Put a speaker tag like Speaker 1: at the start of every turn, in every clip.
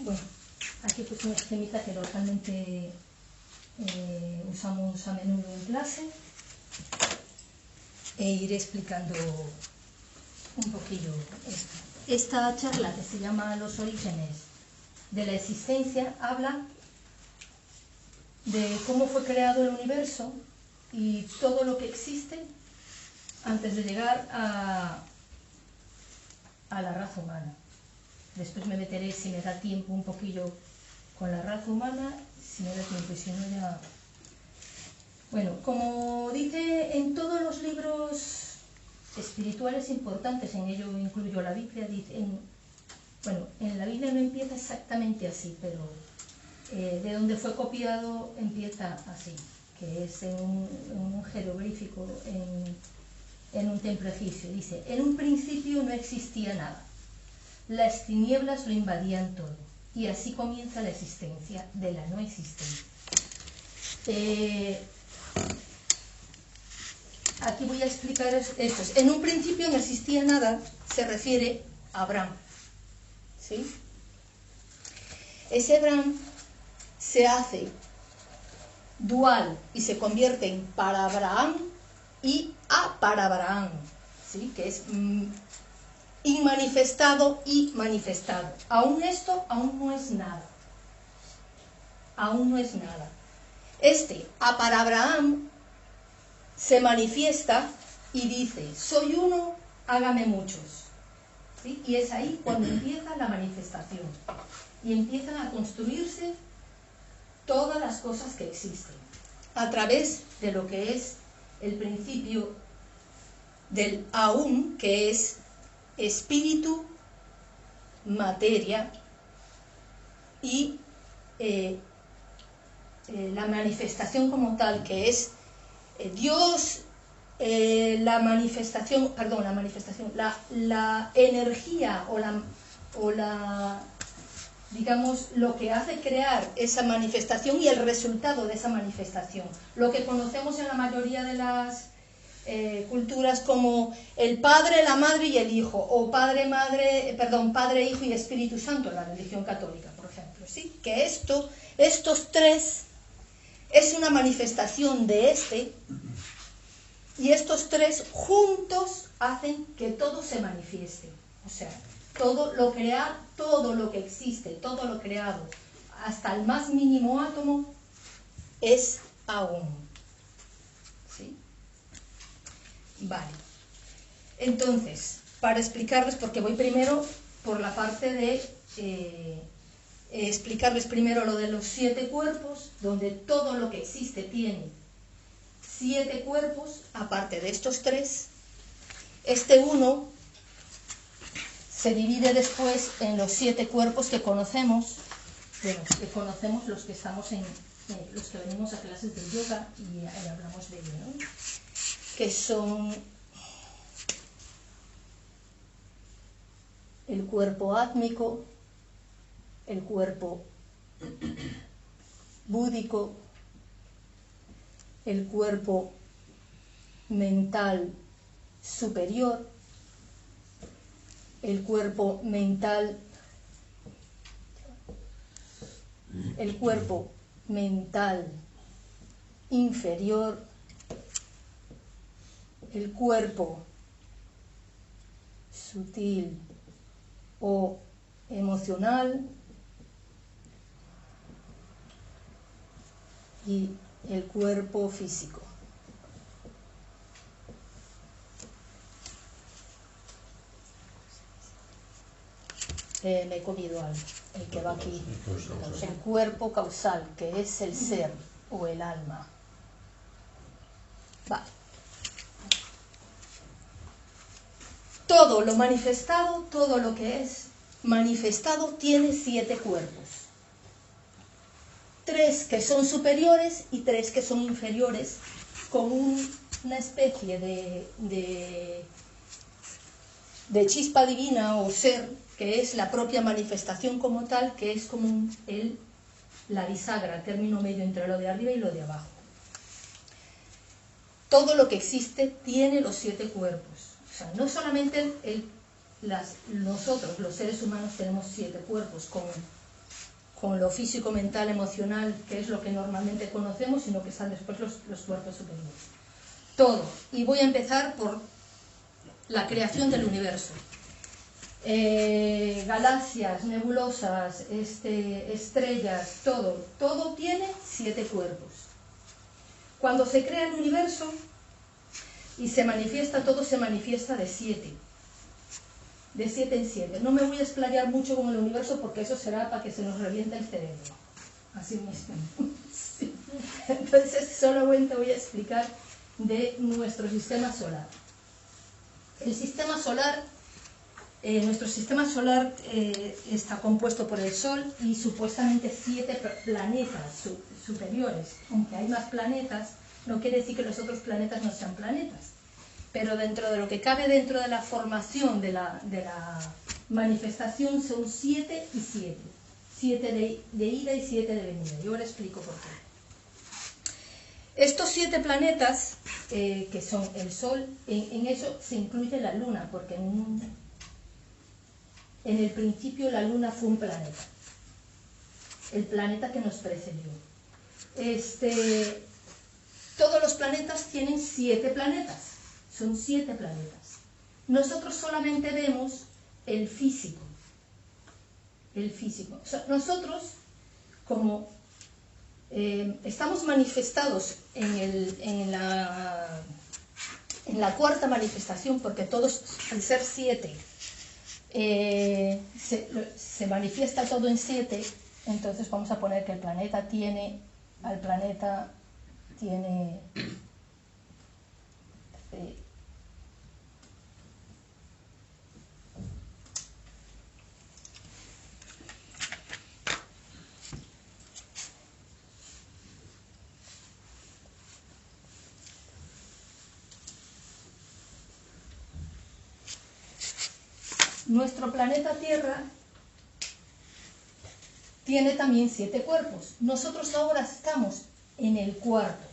Speaker 1: Bueno, aquí pues una esquemita que localmente usamos a menudo en clase e iré explicando un poquillo esto. Esta charla, que se llama Los orígenes de la existencia, habla de cómo fue creado el universo y todo lo que existe antes de llegar a la raza humana. Después me meteré, si me da tiempo, un poquillo con la raza humana, si me da tiempo, y si no ya... Bueno, como dice en todos los libros espirituales importantes, en ello incluyo la Biblia, bueno, en la Biblia no empieza exactamente así, pero de donde fue copiado empieza así, que es en un jeroglífico, en un templo egipcio. Dice: en un principio no existía nada, las tinieblas lo invadían todo, y así comienza la existencia de la no existencia. Aquí voy a explicar esto. En un principio no existía nada, se refiere a Abraham, ¿sí? Ese Abraham se hace dual y se convierte en para Abraham y a para Abraham, ¿sí? Que es inmanifestado y manifestado. Aún esto, aún no es nada. Aún no es nada. A para Abraham se manifiesta y dice: soy uno, hágame muchos, ¿sí? Y es ahí cuando empieza la manifestación y empiezan a construirse todas las cosas que existen a través de lo que es el principio del aún, que es espíritu, materia y la manifestación como tal, que es Dios, la energía o la, digamos, lo que hace crear esa manifestación y el resultado de esa manifestación. Lo que conocemos en la mayoría de las culturas como el Padre, la Madre y el Hijo, o Padre, Hijo y Espíritu Santo, en la religión católica, por ejemplo, ¿sí? Que estos tres es una manifestación de y estos tres juntos hacen que todo se manifieste. O sea, todo lo que existe, todo lo creado, hasta el más mínimo átomo, es aún. ¿Sí? Vale. Entonces, para explicarles, porque voy primero por la parte de explicarles primero lo de los 7 cuerpos, donde todo lo que existe tiene 7 cuerpos, aparte de estos 3. Este 1 se divide después en los 7 cuerpos que conocemos, los que estamos los que venimos a clases de yoga y hablamos de ello, ¿no? Que son el cuerpo átmico, el cuerpo búdico, el cuerpo mental superior, el cuerpo mental inferior, el cuerpo sutil o emocional y el cuerpo físico. Me he comido algo, el que va aquí. El cuerpo causal, que es el ser o el alma. Vale. Todo lo manifestado, todo lo que es manifestado, tiene 7 cuerpos. 3 que son superiores y 3 que son inferiores, con una especie de chispa divina o ser, que es la propia manifestación como tal, que es como la bisagra, el término medio entre lo de arriba y lo de abajo. Todo lo que existe tiene los 7 cuerpos. O sea, no solamente nosotros, los seres humanos, tenemos 7 cuerpos, con lo físico, mental, emocional, que es lo que normalmente conocemos, sino que están después los cuerpos superiores. Todo. Y voy a empezar por la creación del universo. Galaxias, nebulosas, estrellas, todo tiene 7 cuerpos. Cuando se crea el universo y se manifiesta, todo se manifiesta de 7 en 7. No me voy a explayar mucho con el universo porque eso será para que se nos reviente el cerebro. Así mismo. Sí. Entonces solamente voy a explicar de nuestro sistema solar. El sistema solar, nuestro sistema solar está compuesto por el Sol y supuestamente 7 planetas superiores. Aunque hay más planetas, no quiere decir que los otros planetas no sean planetas. Pero dentro de lo que cabe dentro de la formación de la manifestación son 7 y 7. 7 de ida y 7 de venida. Yo ahora explico por qué. Estos 7 planetas, que son el Sol, en eso se incluye la Luna, porque en el principio la Luna fue un planeta. El planeta que nos precedió. Todos los planetas tienen 7 planetas. Son 7 planetas. Nosotros solamente vemos el físico. El físico. O sea, nosotros, como estamos manifestados en la cuarta manifestación, porque todos, al ser 7, se manifiesta todo en 7, entonces vamos a poner que el planeta tiene, nuestro planeta Tierra tiene también 7 cuerpos. Nosotros ahora estamos en el cuarto,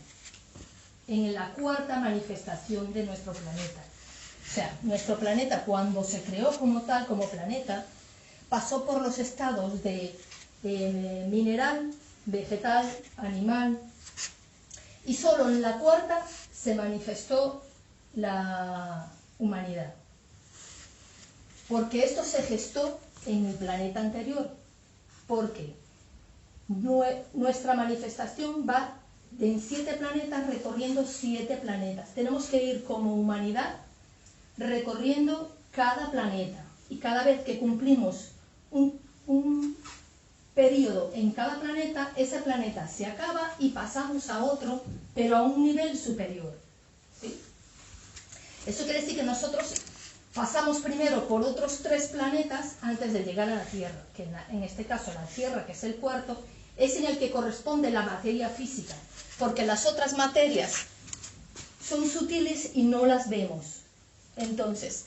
Speaker 1: en la cuarta manifestación de nuestro planeta. O sea, nuestro planeta, cuando se creó como tal, como planeta, pasó por los estados de mineral, vegetal, animal, y solo en la cuarta se manifestó la humanidad. Porque esto se gestó en el planeta anterior. Porque nuestra manifestación va en 7 planetas recorriendo 7 planetas. Tenemos que ir como humanidad recorriendo cada planeta. Y cada vez que cumplimos un periodo en cada planeta, ese planeta se acaba y pasamos a otro, pero a un nivel superior. ¿Sí? Eso quiere decir que nosotros pasamos primero por otros 3 planetas antes de llegar a la Tierra, que en este caso la Tierra, que es el cuarto, es en el que corresponde la materia física, porque las otras materias son sutiles y no las vemos. Entonces,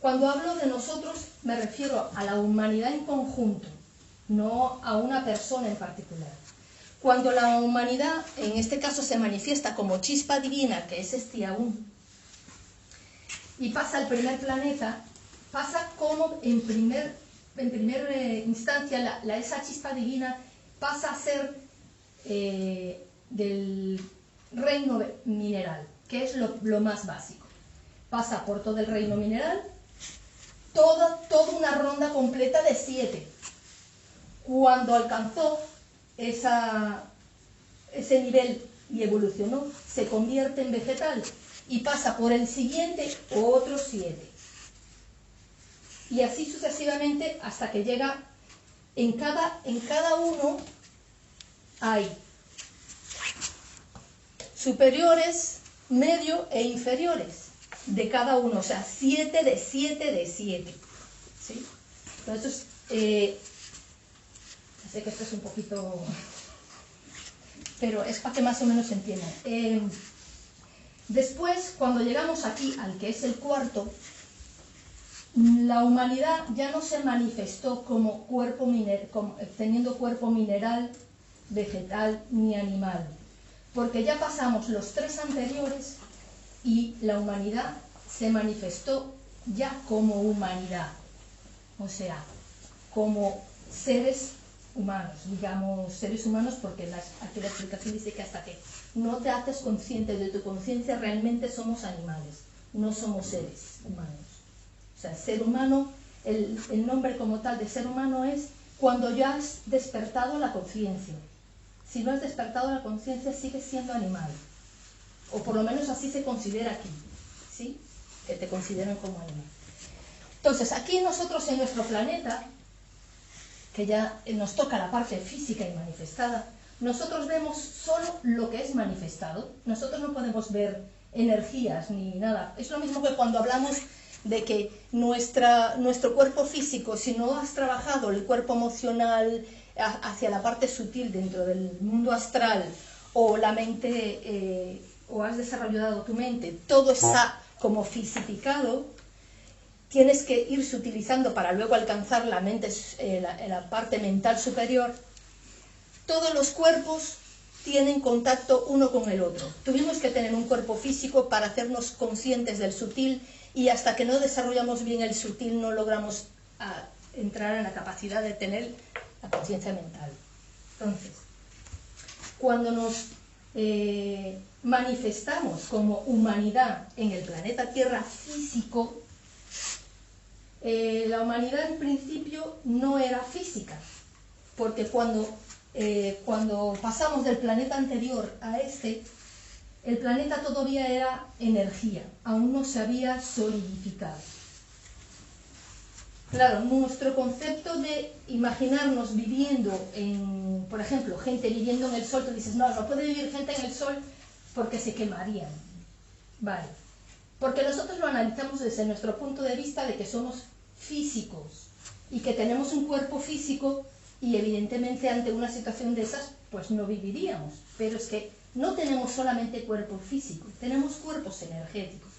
Speaker 1: cuando hablo de nosotros me refiero a la humanidad en conjunto, no a una persona en particular. Cuando la humanidad, en este caso, se manifiesta como chispa divina, que es Estiaún, y pasa al primer planeta, pasa como en primera instancia esa chispa divina pasa a ser del reino mineral, que es lo más básico. Pasa por todo el reino mineral, toda una ronda completa de 7. Cuando alcanzó ese nivel y evolucionó, se convierte en vegetal y pasa por el siguiente otros 7. Y así sucesivamente hasta que llega, en cada uno hay superiores, medio e inferiores de cada uno, o sea, 7 de 7 de 7. ¿Sí? Entonces, sé que esto es un poquito, pero es para que más o menos se entienda. Después, cuando llegamos aquí, al que es el cuarto, la humanidad ya no se manifestó como teniendo cuerpo mineral, vegetal ni animal, porque ya pasamos los 3 anteriores y la humanidad se manifestó ya como humanidad, o sea, como seres humanos, digamos seres humanos, porque aquí la explicación dice que hasta que no te haces consciente de tu conciencia realmente somos animales, no somos seres humanos. O sea, ser humano, el nombre como tal de ser humano es cuando ya has despertado la conciencia. Si no has despertado la conciencia sigues siendo animal, o por lo menos así se considera aquí, ¿sí? Que te consideran como animal. Entonces, aquí nosotros en nuestro planeta, que ya nos toca la parte física y manifestada, nosotros vemos solo lo que es manifestado. Nosotros no podemos ver energías ni nada. Es lo mismo que cuando hablamos de que nuestro cuerpo físico, si no has trabajado el cuerpo emocional hacia la parte sutil dentro del mundo astral, o la mente, o has desarrollado tu mente, todo está como fisificado, tienes que irse utilizando para luego alcanzar la mente, la parte mental superior. Todos los cuerpos tienen contacto uno con el otro. Tuvimos que tener un cuerpo físico para hacernos conscientes del sutil, y hasta que no desarrollamos bien el sutil no logramos entrar en la capacidad de tener la conciencia mental. Entonces, cuando nos manifestamos como humanidad en el planeta Tierra físico, la humanidad en principio no era física, porque cuando pasamos del planeta anterior a este, el planeta todavía era energía, aún no se había solidificado. Claro, nuestro concepto de imaginarnos viviendo por ejemplo, gente viviendo en el sol, tú dices, no puede vivir gente en el sol porque se quemarían. Vale, porque nosotros lo analizamos desde nuestro punto de vista de que somos físicos y que tenemos un cuerpo físico, y evidentemente ante una situación de esas pues no viviríamos, pero es que no tenemos solamente cuerpo físico, tenemos cuerpos energéticos,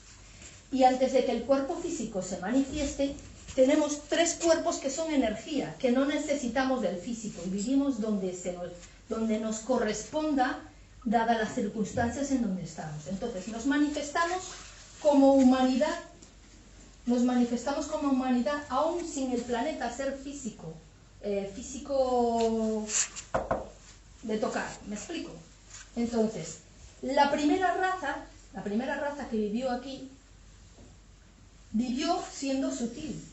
Speaker 1: y antes de que el cuerpo físico se manifieste tenemos 3 cuerpos que son energía, que no necesitamos del físico, y vivimos donde nos corresponda dadas las circunstancias en donde estamos. Entonces nos manifestamos como humanidad, aún sin el planeta ser físico, físico de tocar, ¿me explico? Entonces, la primera raza que vivió aquí, vivió siendo sutil,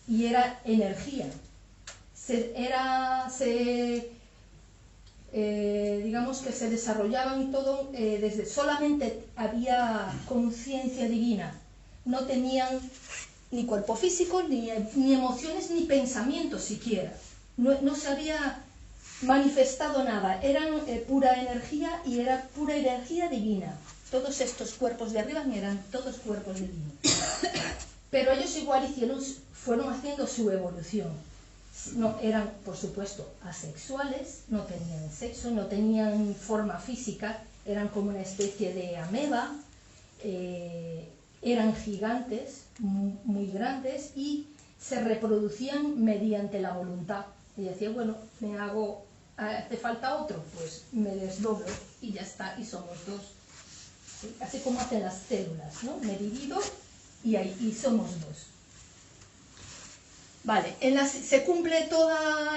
Speaker 1: y era energía. Digamos que se desarrollaban todo, desde solamente había conciencia divina, no tenían ni cuerpo físico, ni emociones, ni pensamientos siquiera, no se había manifestado nada, eran pura energía, y era pura energía divina. Todos estos cuerpos de arriba eran todos cuerpos divinos, pero ellos igual fueron haciendo su evolución. No, eran, por supuesto, asexuales, no tenían sexo, no tenían forma física, eran como una especie de ameba, eran gigantes, muy grandes, y se reproducían mediante la voluntad. Y decía, bueno, hace falta otro, pues me desdoblo y ya está, y somos 2. ¿Sí? Así como hacen las células, ¿no? Me divido y somos 2. Vale, se cumple todo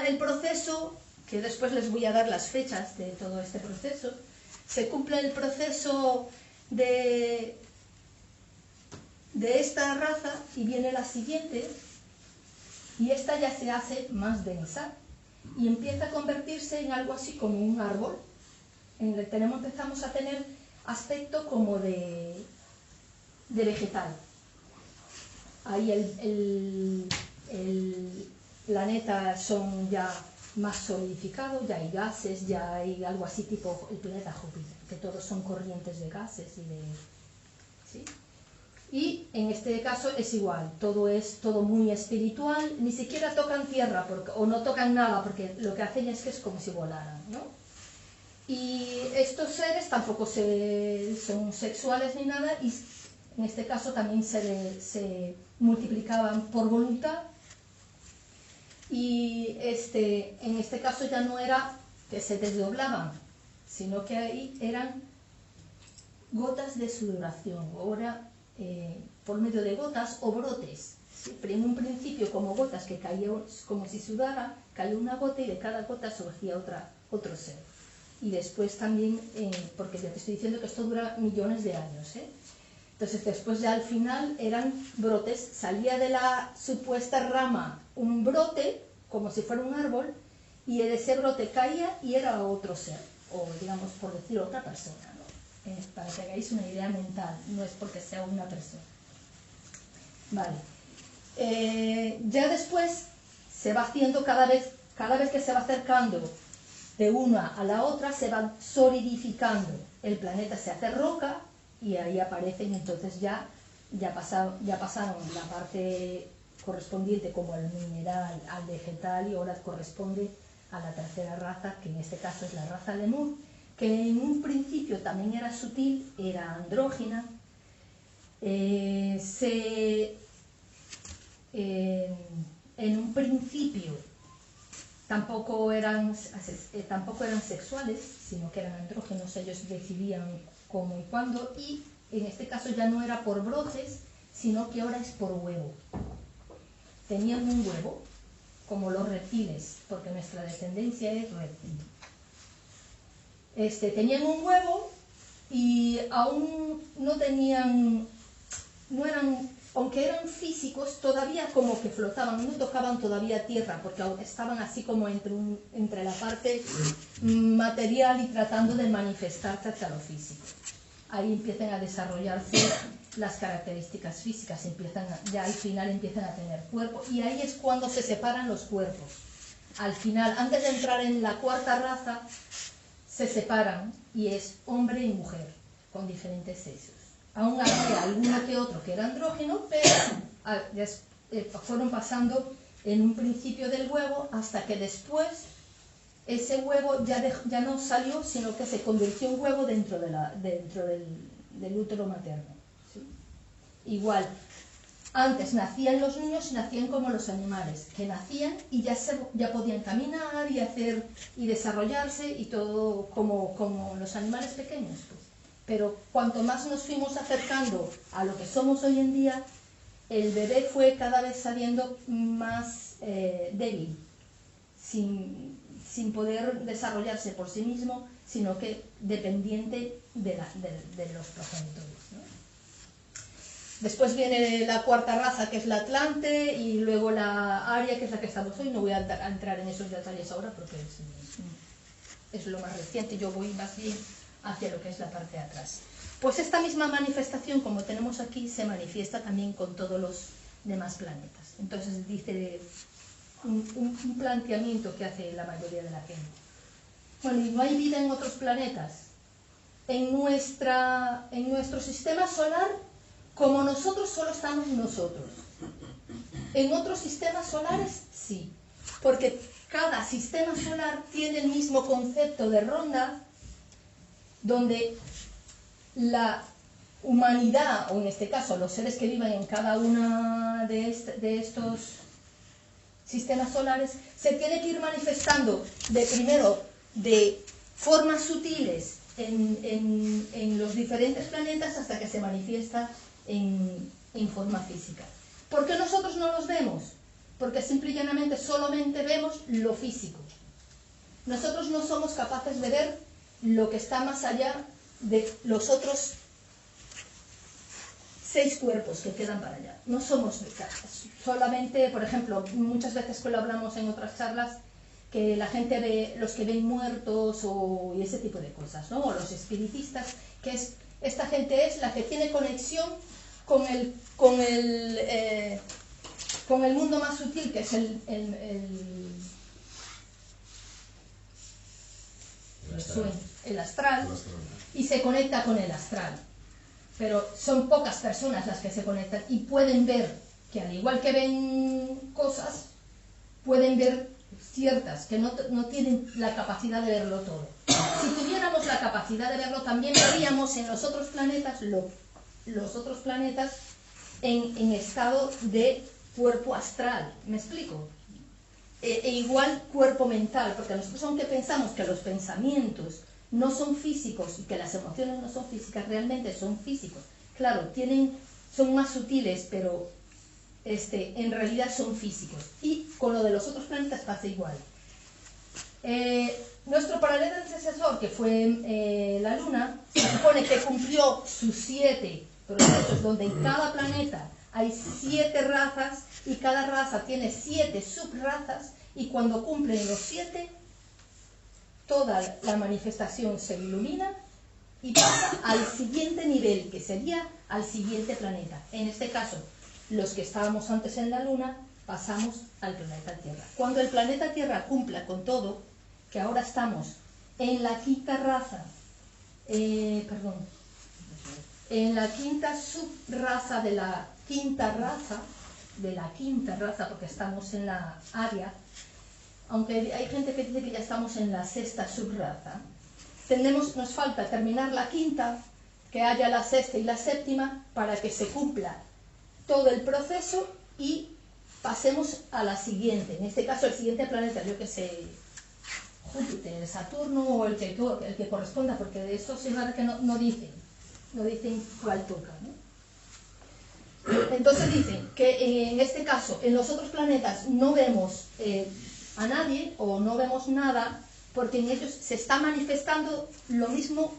Speaker 1: el proceso, que después les voy a dar las fechas de todo este proceso. Se cumple el proceso de esta raza, y viene la siguiente, y esta ya se hace más densa y empieza a convertirse en algo así como un árbol, en el que empezamos a tener aspecto como de vegetal. Ahí el planeta son ya más solidificados, ya hay gases, ya hay algo así tipo el planeta Júpiter, que todos son corrientes de gases ¿sí? Y en este caso es igual, todo es muy espiritual, ni siquiera tocan tierra o no tocan nada, porque lo que hacen es que es como si volaran, ¿no? Y estos seres tampoco son sexuales ni nada, y en este caso también se multiplicaban por voluntad. Y en este caso ya no era que se desdoblaban, sino que ahí eran gotas de sudoración, ahora por medio de gotas o brotes, ¿sí? Pero en un principio como gotas que caía, como si sudara, caía una gota y de cada gota surgía otro ser. Y después también, porque ya te estoy diciendo que esto dura millones de años, ¿eh? Entonces después ya al final eran brotes, salía de la supuesta rama un brote, como si fuera un árbol, y de ese brote caía y era otro ser, o digamos por decir otra persona, ¿no? Para que hagáis una idea mental, no es porque sea una persona. Vale. Ya después se va haciendo cada vez que se va acercando de una a la otra, se va solidificando. El planeta se hace roca y ahí aparecen, entonces ya pasaron la parte correspondiente como el mineral al vegetal y ahora corresponde a la tercera raza, que en este caso es la raza Lemur, que en un principio también era sutil, era andrógina. En un principio tampoco eran sexuales, sino que eran andrógenos, ellos decidían cómo y cuándo, y en este caso ya no era por brotes, sino que ahora es por huevo. Tenían un huevo, como los reptiles, porque nuestra descendencia es reptil. Tenían un huevo y aún aunque eran físicos, todavía como que flotaban, no tocaban todavía tierra, porque estaban así como entre la parte material y tratando de manifestarse hacia lo físico. Ahí empiezan a desarrollarse las características físicas, ya al final empiezan a tener cuerpo, y ahí es cuando se separan los cuerpos. Al final, antes de entrar en la cuarta raza, se separan y es hombre y mujer, con diferentes sexos. Aún había alguno que otro que era andrógeno, pero fueron pasando en un principio del huevo hasta que después ese huevo ya no salió, sino que se convirtió en huevo dentro del útero materno, ¿sí? Igual, antes nacían los niños y nacían como los animales, que nacían y ya podían caminar y desarrollarse y todo como los animales pequeños, pues. Pero cuanto más nos fuimos acercando a lo que somos hoy en día, el bebé fue cada vez saliendo más débil, sin poder desarrollarse por sí mismo, sino que dependiente de los progenitores, ¿no? Después viene la cuarta raza, que es la Atlante, y luego la Aria, que es la que estamos hoy. No voy a entrar en esos detalles ahora porque es lo más reciente, yo voy más bien hacia lo que es la parte de atrás. Pues esta misma manifestación, como tenemos aquí, se manifiesta también con todos los demás planetas. Entonces dice un planteamiento que hace la mayoría de la gente. Bueno, ¿y no hay vida en otros planetas? En nuestro sistema solar, como nosotros, solo estamos nosotros. En otros sistemas solares, sí. Porque cada sistema solar tiene el mismo concepto de ronda, donde la humanidad, o en este caso los seres que viven en cada uno de estos sistemas solares, se tiene que ir manifestando primero de formas sutiles en los diferentes planetas hasta que se manifiesta en forma física. ¿Por qué nosotros no los vemos? Porque simple y llanamente solamente vemos lo físico. Nosotros no somos capaces de ver lo que está más allá de los otros 6 cuerpos que quedan para allá. No somos solamente, por ejemplo, muchas veces que lo hablamos en otras charlas, que la gente ve, los que ven muertos y ese tipo de cosas, ¿no? O los espiritistas, esta gente es la que tiene conexión con el mundo más sutil, que es el astral, y se conecta con el astral. Pero son pocas personas las que se conectan y pueden ver, que al igual que ven cosas, pueden ver ciertas, que no tienen la capacidad de verlo todo. Si tuviéramos la capacidad de verlo, también veríamos en los otros planetas, en estado de cuerpo astral. ¿Me explico? Igual cuerpo mental, porque nosotros, aunque pensamos que los pensamientos no son físicos y que las emociones no son físicas, realmente son físicos. Claro, son más sutiles, pero en realidad son físicos. Y con lo de los otros planetas pasa igual. Nuestro planeta antecesor, que fue la Luna, se supone que cumplió sus 7 procesos, donde en cada planeta hay 7 razas y cada raza tiene 7 subrazas, y cuando cumplen los 7, toda la manifestación se ilumina y pasa al siguiente nivel, que sería al siguiente planeta. En este caso, los que estábamos antes en la Luna, pasamos al planeta Tierra. Cuando el planeta Tierra cumpla con todo, que ahora estamos en la quinta raza, en la quinta subraza de la quinta raza, porque estamos en la área, aunque hay gente que dice que ya estamos en la sexta subraza, nos falta terminar la quinta, que haya la sexta y la séptima, para que se cumpla todo el proceso y pasemos a la siguiente. En este caso, el siguiente planeta, yo que sé, Júpiter, Saturno o el que corresponda, porque de eso sí es verdad que no dicen cuál toca, ¿no? Entonces dicen que en este caso, en los otros planetas no vemos a nadie o no vemos nada, porque en ellos se está manifestando lo mismo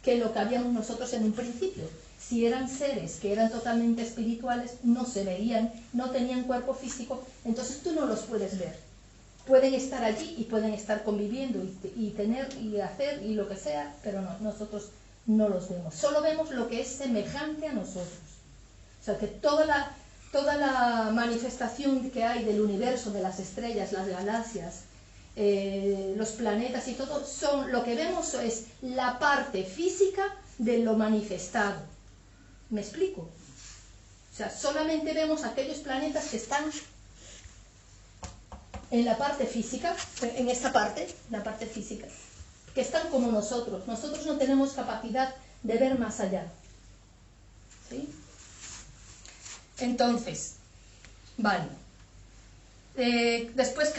Speaker 1: que lo que habíamos nosotros en un principio. Si eran seres que eran totalmente espirituales, no se veían, no tenían cuerpo físico, entonces tú no los puedes ver. Pueden estar allí y pueden estar conviviendo y tener y hacer y lo que sea, pero no, nosotros no los vemos. Solo vemos lo que es semejante a nosotros. O sea que toda la manifestación que hay del universo, de las estrellas, las galaxias, los planetas y todo, lo que vemos es la parte física de lo manifestado. ¿Me explico? O sea, solamente vemos aquellos planetas que están en la parte física, en esta parte, la parte física, que están como nosotros. Nosotros no tenemos capacidad de ver más allá. ¿Sí? Entonces, vale. Después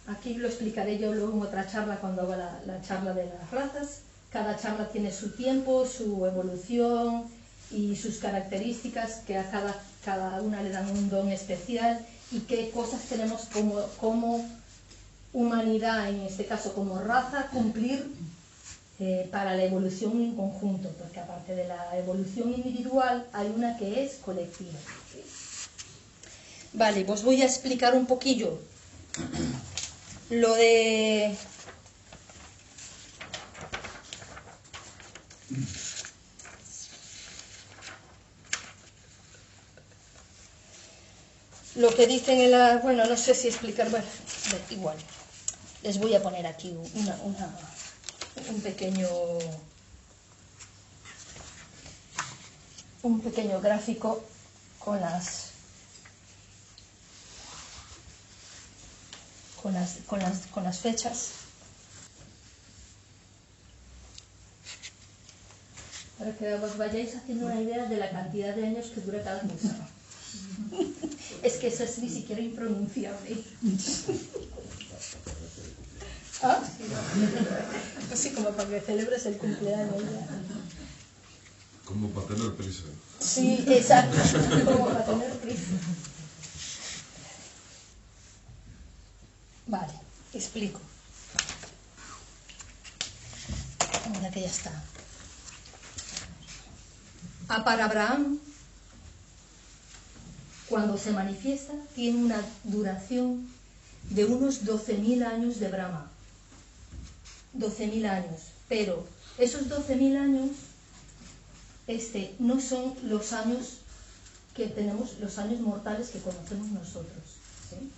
Speaker 1: aquí lo explicaré yo luego en otra charla cuando haga la charla de las razas. Cada charla tiene su tiempo, su evolución y sus características, que a cada una le dan un don especial, y qué cosas tenemos como humanidad, en este caso como raza, cumplir para la evolución en conjunto, porque aparte de la evolución individual hay una que es colectiva. ¿Sí? Vale, pues voy a explicar un poquillo lo de lo que dicen en la... Bueno, no sé si explicar... Bueno, igual. Les voy a poner aquí un pequeño gráfico con las fechas, para que os vayáis haciendo una idea de la cantidad de años que dura cada cosa. Es que eso es ni siquiera impronunciable. ¿Ah? Así como para que celebres el cumpleaños ya.
Speaker 2: Como para tener prisa.
Speaker 1: Sí, exacto, como para tener prisa. Vale, explico. Ahora que ya está. Para Abraham, cuando se manifiesta, tiene una duración de unos 12.000 años de Brahma. 12.000 años. Pero esos 12.000 años no son los años que tenemos, los años mortales que conocemos nosotros. ¿Sí?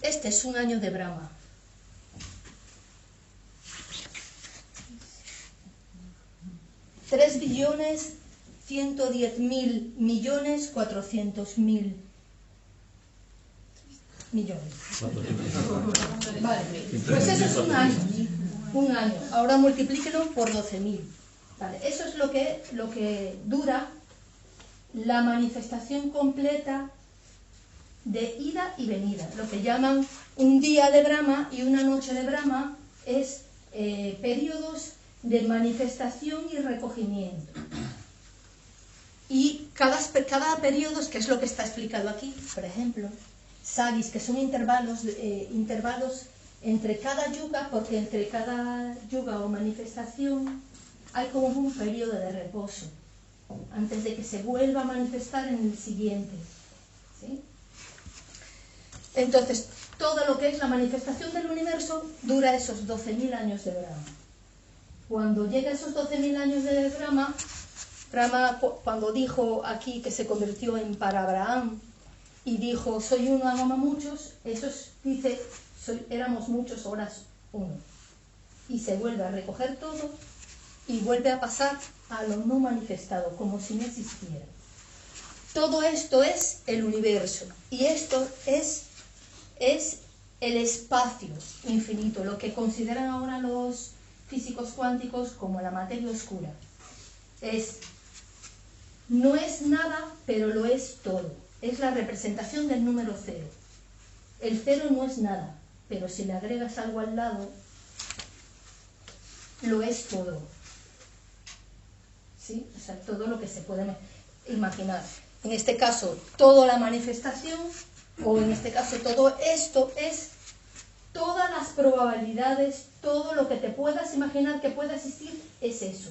Speaker 1: Este es un año de Brahma. $3.110.400.000.000. Vale, pues eso es un año. Un año. Ahora multiplíquelo por 12.000. Vale, eso es lo que dura la manifestación completa de ida y venida. Lo que llaman un día de Brahma y una noche de Brahma es periodos de manifestación y recogimiento. Y cada periodo, que es lo que está explicado aquí, por ejemplo, sadis, que son intervalos entre cada yuga, porque entre cada yuga o manifestación hay como un periodo de reposo, antes de que se vuelva a manifestar en el siguiente, ¿sí? Entonces, todo lo que es la manifestación del universo dura esos 12.000 años de Brahma. Cuando llega a esos 12.000 años de Brahma, cuando dijo aquí que se convirtió en para Abraham y dijo, soy uno, amo a muchos, eso dice, éramos muchos, ahora uno. Y se vuelve a recoger todo y vuelve a pasar a lo no manifestado, como si no existiera. Todo esto es el universo y esto es el espacio infinito, lo que consideran ahora los físicos cuánticos como la materia oscura. No es nada, pero lo es todo. Es la representación del número cero. El cero no es nada, pero si le agregas algo al lado, lo es todo. ¿Sí? O sea, todo lo que se puede imaginar. En este caso, toda la manifestación, o en este caso, todo esto es todas las probabilidades, todo lo que te puedas imaginar que pueda existir, es eso.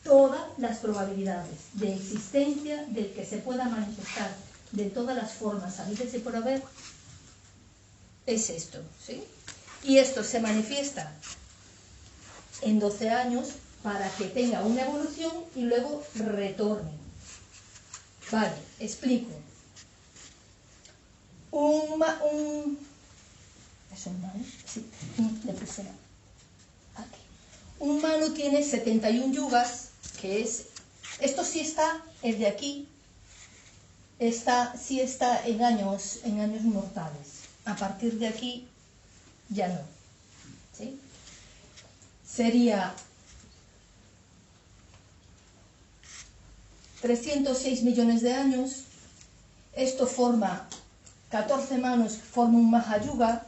Speaker 1: Todas las probabilidades de existencia del que se pueda manifestar de todas las formas habidas y por haber, es esto, ¿sí? Y esto se manifiesta en 12 años para que tenga una evolución y luego retorne. Vale, explico. ¿Es un manu? Sí, le puse aquí. Un manu tiene 71 yugas, que es, esto sí está, el de aquí, sí está en años mortales. A partir de aquí, ya no. ¿Sí? Sería 306 millones de años. Esto forma 14 manos, forma un Mahayuga,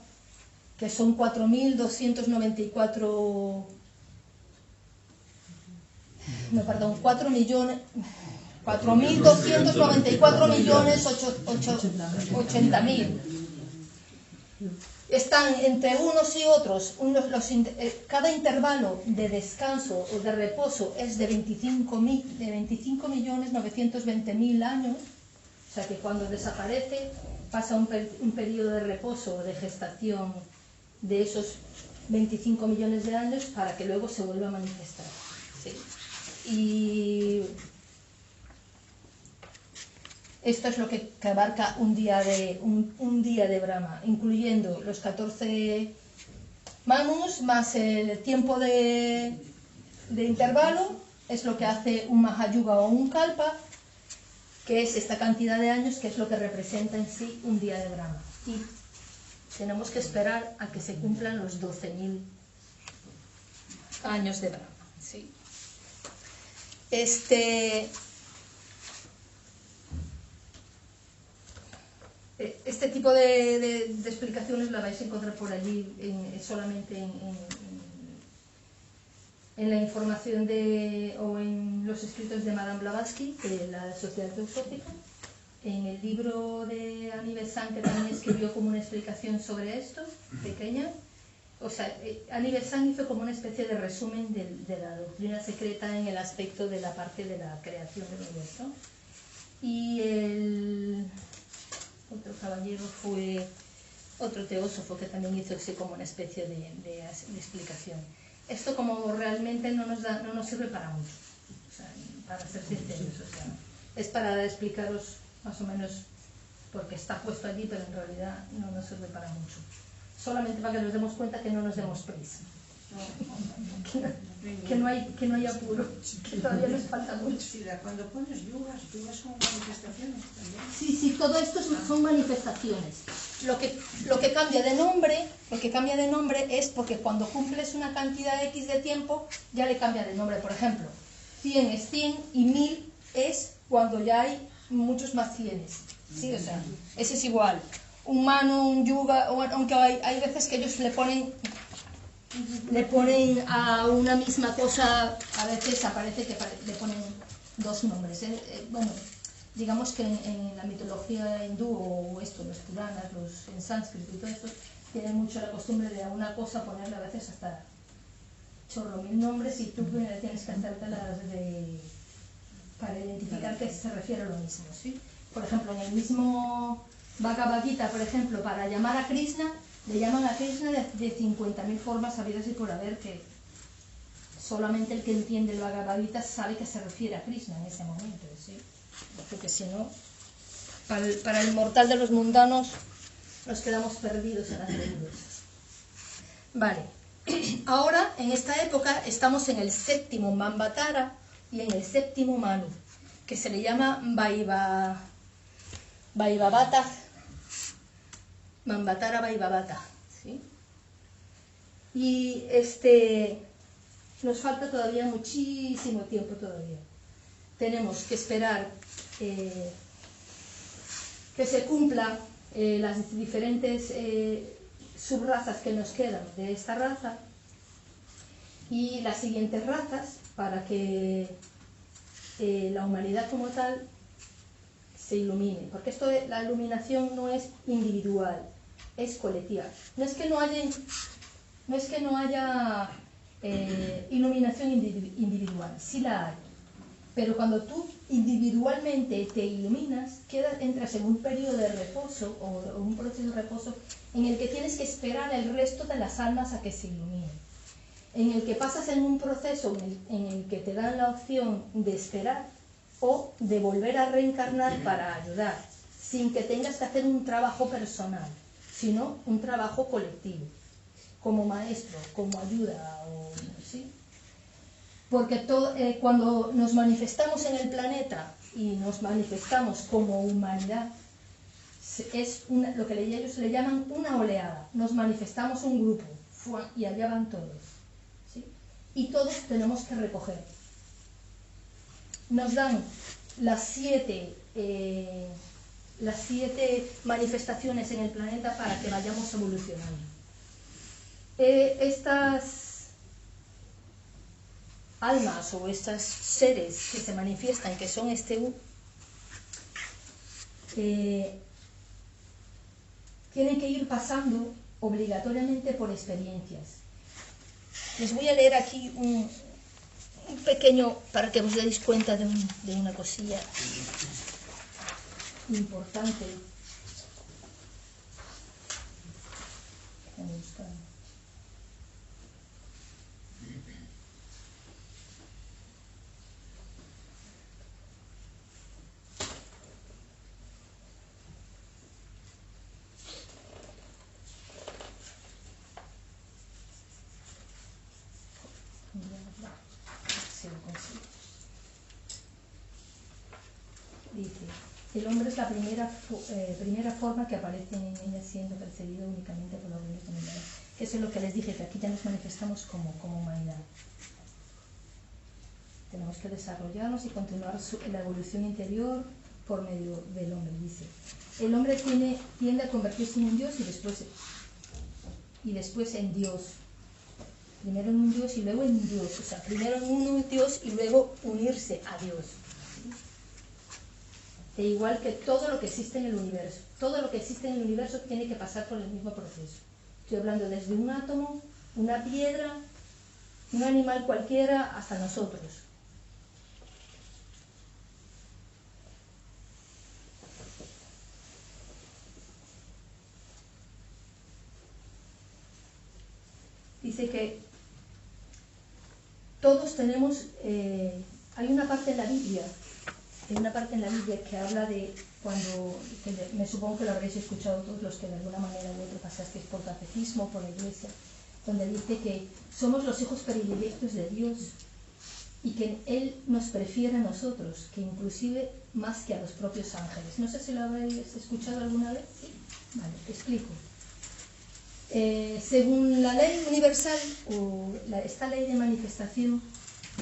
Speaker 1: que son 4.294... No, perdón, 4.294.080.000. Están entre unos y otros, cada intervalo de descanso o de reposo es de 25.920.000 años, o sea que cuando desaparece pasa un periodo de reposo o de gestación de esos 25 millones de años para que luego se vuelva a manifestar. ¿Sí? Y esto es lo que abarca un día de Brahma, incluyendo los 14 manus más el tiempo de intervalo, es lo que hace un Mahayuga o un Kalpa, que es esta cantidad de años, que es lo que representa en sí un día de Brahma. Y tenemos que esperar a que se cumplan los 12.000 años de Brahma. ¿Sí? Este tipo de explicaciones la vais a encontrar por allí solamente en la información o en los escritos de Madame Blavatsky, de la Sociedad Teosófica, en el libro de Annie Besant, que también escribió como una explicación sobre esto, pequeña. O sea, Annie Besant hizo como una especie de resumen de la doctrina secreta en el aspecto de la parte de la creación del universo. Y el otro caballero fue otro teósofo que también hizo así como una especie de explicación. Esto como realmente no nos sirve para mucho, o sea, para ser sinceros, o sea, es para explicaros más o menos porque está puesto allí, pero en realidad no nos sirve para mucho. Solamente para que nos demos cuenta que no nos demos prisa. Que no hay apuro, que todavía nos falta mucho.
Speaker 3: Cuando pones yugas son manifestaciones también.
Speaker 1: Sí, todo esto son manifestaciones. Lo que cambia de nombre, es porque cuando cumples una cantidad X de tiempo, ya le cambia de nombre. Por ejemplo, 100 es 100 y 1000 es cuando ya hay muchos más 100. ¿Sí? O sea, ese es igual. Un manu, un yuga, aunque hay veces que ellos le ponen a una misma cosa, a veces aparece que le ponen dos nombres. Bueno, digamos que en la mitología hindú o esto, los Puranas, en sánscrito y todo esto, tienen mucho la costumbre de a una cosa ponerle a veces hasta chorro mil nombres y tú tienes que hacértelas para identificar que se refiere a lo mismo, ¿sí? Por ejemplo, en el mismo Bhagavad Gita, por ejemplo, para llamar a Krishna, le llaman a Krishna de 50.000 formas habidas y por haber, que solamente el que entiende el Bhagavad Gita sabe que se refiere a Krishna en ese momento, ¿sí? Porque si no, para el mortal de los mundanos nos quedamos perdidos en las leyendas. Vale, ahora en esta época estamos en el séptimo Manvatara y en el séptimo Manu, que se le llama Vaivavata, Manvatara Vaivavata, ¿sí? Y nos falta todavía muchísimo tiempo todavía. Tenemos que esperar que se cumplan las diferentes subrazas que nos quedan de esta raza y las siguientes razas para que la humanidad como tal se ilumine, porque la iluminación no es individual, es colectiva. No es que no haya iluminación individual, sí la hay, pero cuando tú individualmente te iluminas, entras en un periodo de reposo o un proceso de reposo en el que tienes que esperar el resto de las almas a que se iluminen, en el que pasas en un proceso en el que te dan la opción de esperar o de volver a reencarnar para ayudar, sin que tengas que hacer un trabajo personal, sino un trabajo colectivo, como maestro, como ayuda, ¿sí? Porque cuando nos manifestamos en el planeta y nos manifestamos como humanidad, es lo que ellos le llaman una oleada. Nos manifestamos un grupo y allá van todos, ¿sí? Y todos tenemos que recoger. Nos dan las siete manifestaciones en el planeta para que vayamos evolucionando. Estas almas o estos seres que se manifiestan, que son tienen que ir pasando obligatoriamente por experiencias. Les voy a leer aquí un pequeño, para que os deis cuenta de una cosilla importante. Déjame buscar. Dice, el hombre es la primera forma que aparece en ella, siendo percibido únicamente por la humanidad. Eso es lo que les dije, que aquí ya nos manifestamos como humanidad. Tenemos que desarrollarnos y continuar la evolución interior por medio del hombre, dice. El hombre tiende a convertirse en un Dios y después en Dios. Primero en un Dios y luego en Dios. O sea, primero en un Dios y luego unirse a Dios. E igual que todo lo que existe en el universo. Todo lo que existe en el universo tiene que pasar por el mismo proceso. Estoy hablando desde un átomo, una piedra, un animal cualquiera, hasta nosotros. Dice que todos tenemos, hay una parte en la Biblia que habla de cuando, me supongo que lo habréis escuchado todos los que de alguna manera u otra pasasteis por catecismo, por la iglesia, donde dice que somos los hijos predilectos de Dios y que Él nos prefiere a nosotros, que inclusive más que a los propios ángeles. No sé si lo habréis escuchado alguna vez. ¿Sí? Vale, te explico. Según la ley universal, o esta ley de manifestación,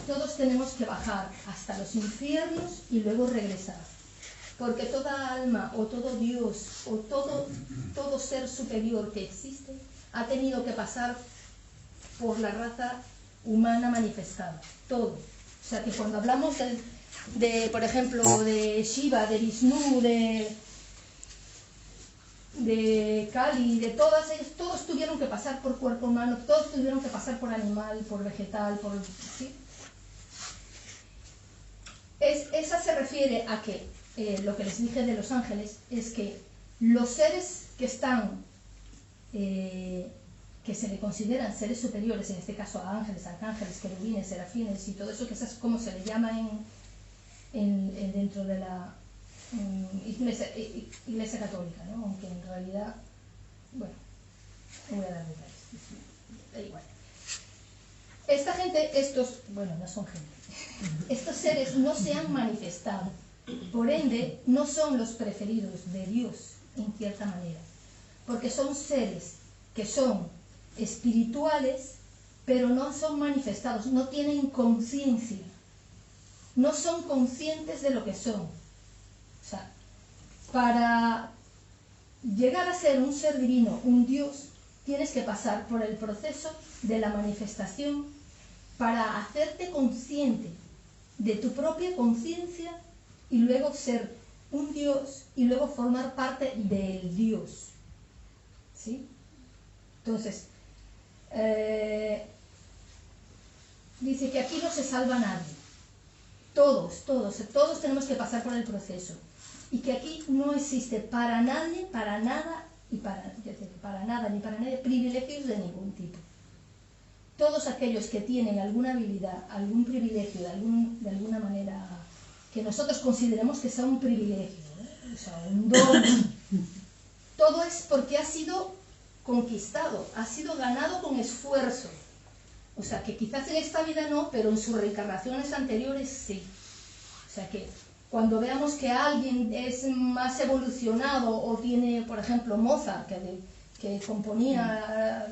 Speaker 1: todos tenemos que bajar hasta los infiernos y luego regresar. Porque toda alma o todo Dios o todo ser superior que existe ha tenido que pasar por la raza humana manifestada. Todo. O sea que cuando hablamos por ejemplo, de Shiva, de Vishnu, de Kali, de todas ellas, todos tuvieron que pasar por cuerpo humano, todos tuvieron que pasar por animal, por vegetal, ¿sí? Esa se refiere a que, lo que les dije de los ángeles, es que los seres que están, que se le consideran seres superiores, en este caso a ángeles, arcángeles, querubines, serafines y todo eso, que eso es como se le llama dentro de la iglesia católica, ¿no? Aunque en realidad, bueno, no voy a dar detalles, da igual. Esta gente, bueno, no son gente, estos seres no se han manifestado, por ende no son los preferidos de Dios en cierta manera, porque son seres que son espirituales, pero no son manifestados, no tienen conciencia, no son conscientes de lo que son. O sea, para llegar a ser un ser divino, un Dios, tienes que pasar por el proceso de la manifestación para hacerte consciente de tu propia conciencia y luego ser un Dios y luego formar parte del Dios. ¿Sí? Entonces, dice que aquí no se salva nadie. Todos tenemos que pasar por el proceso. Y que aquí no existe para nadie, para nada, ni para nadie privilegios de ningún tipo. Todos aquellos que tienen alguna habilidad, algún privilegio, de alguna manera, que nosotros consideremos que sea un privilegio, o sea, un don, todo es porque ha sido conquistado, ha sido ganado con esfuerzo. O sea, que quizás en esta vida no, pero en sus reencarnaciones anteriores sí. O sea que cuando veamos que alguien es más evolucionado o tiene, por ejemplo, Mozart, que componía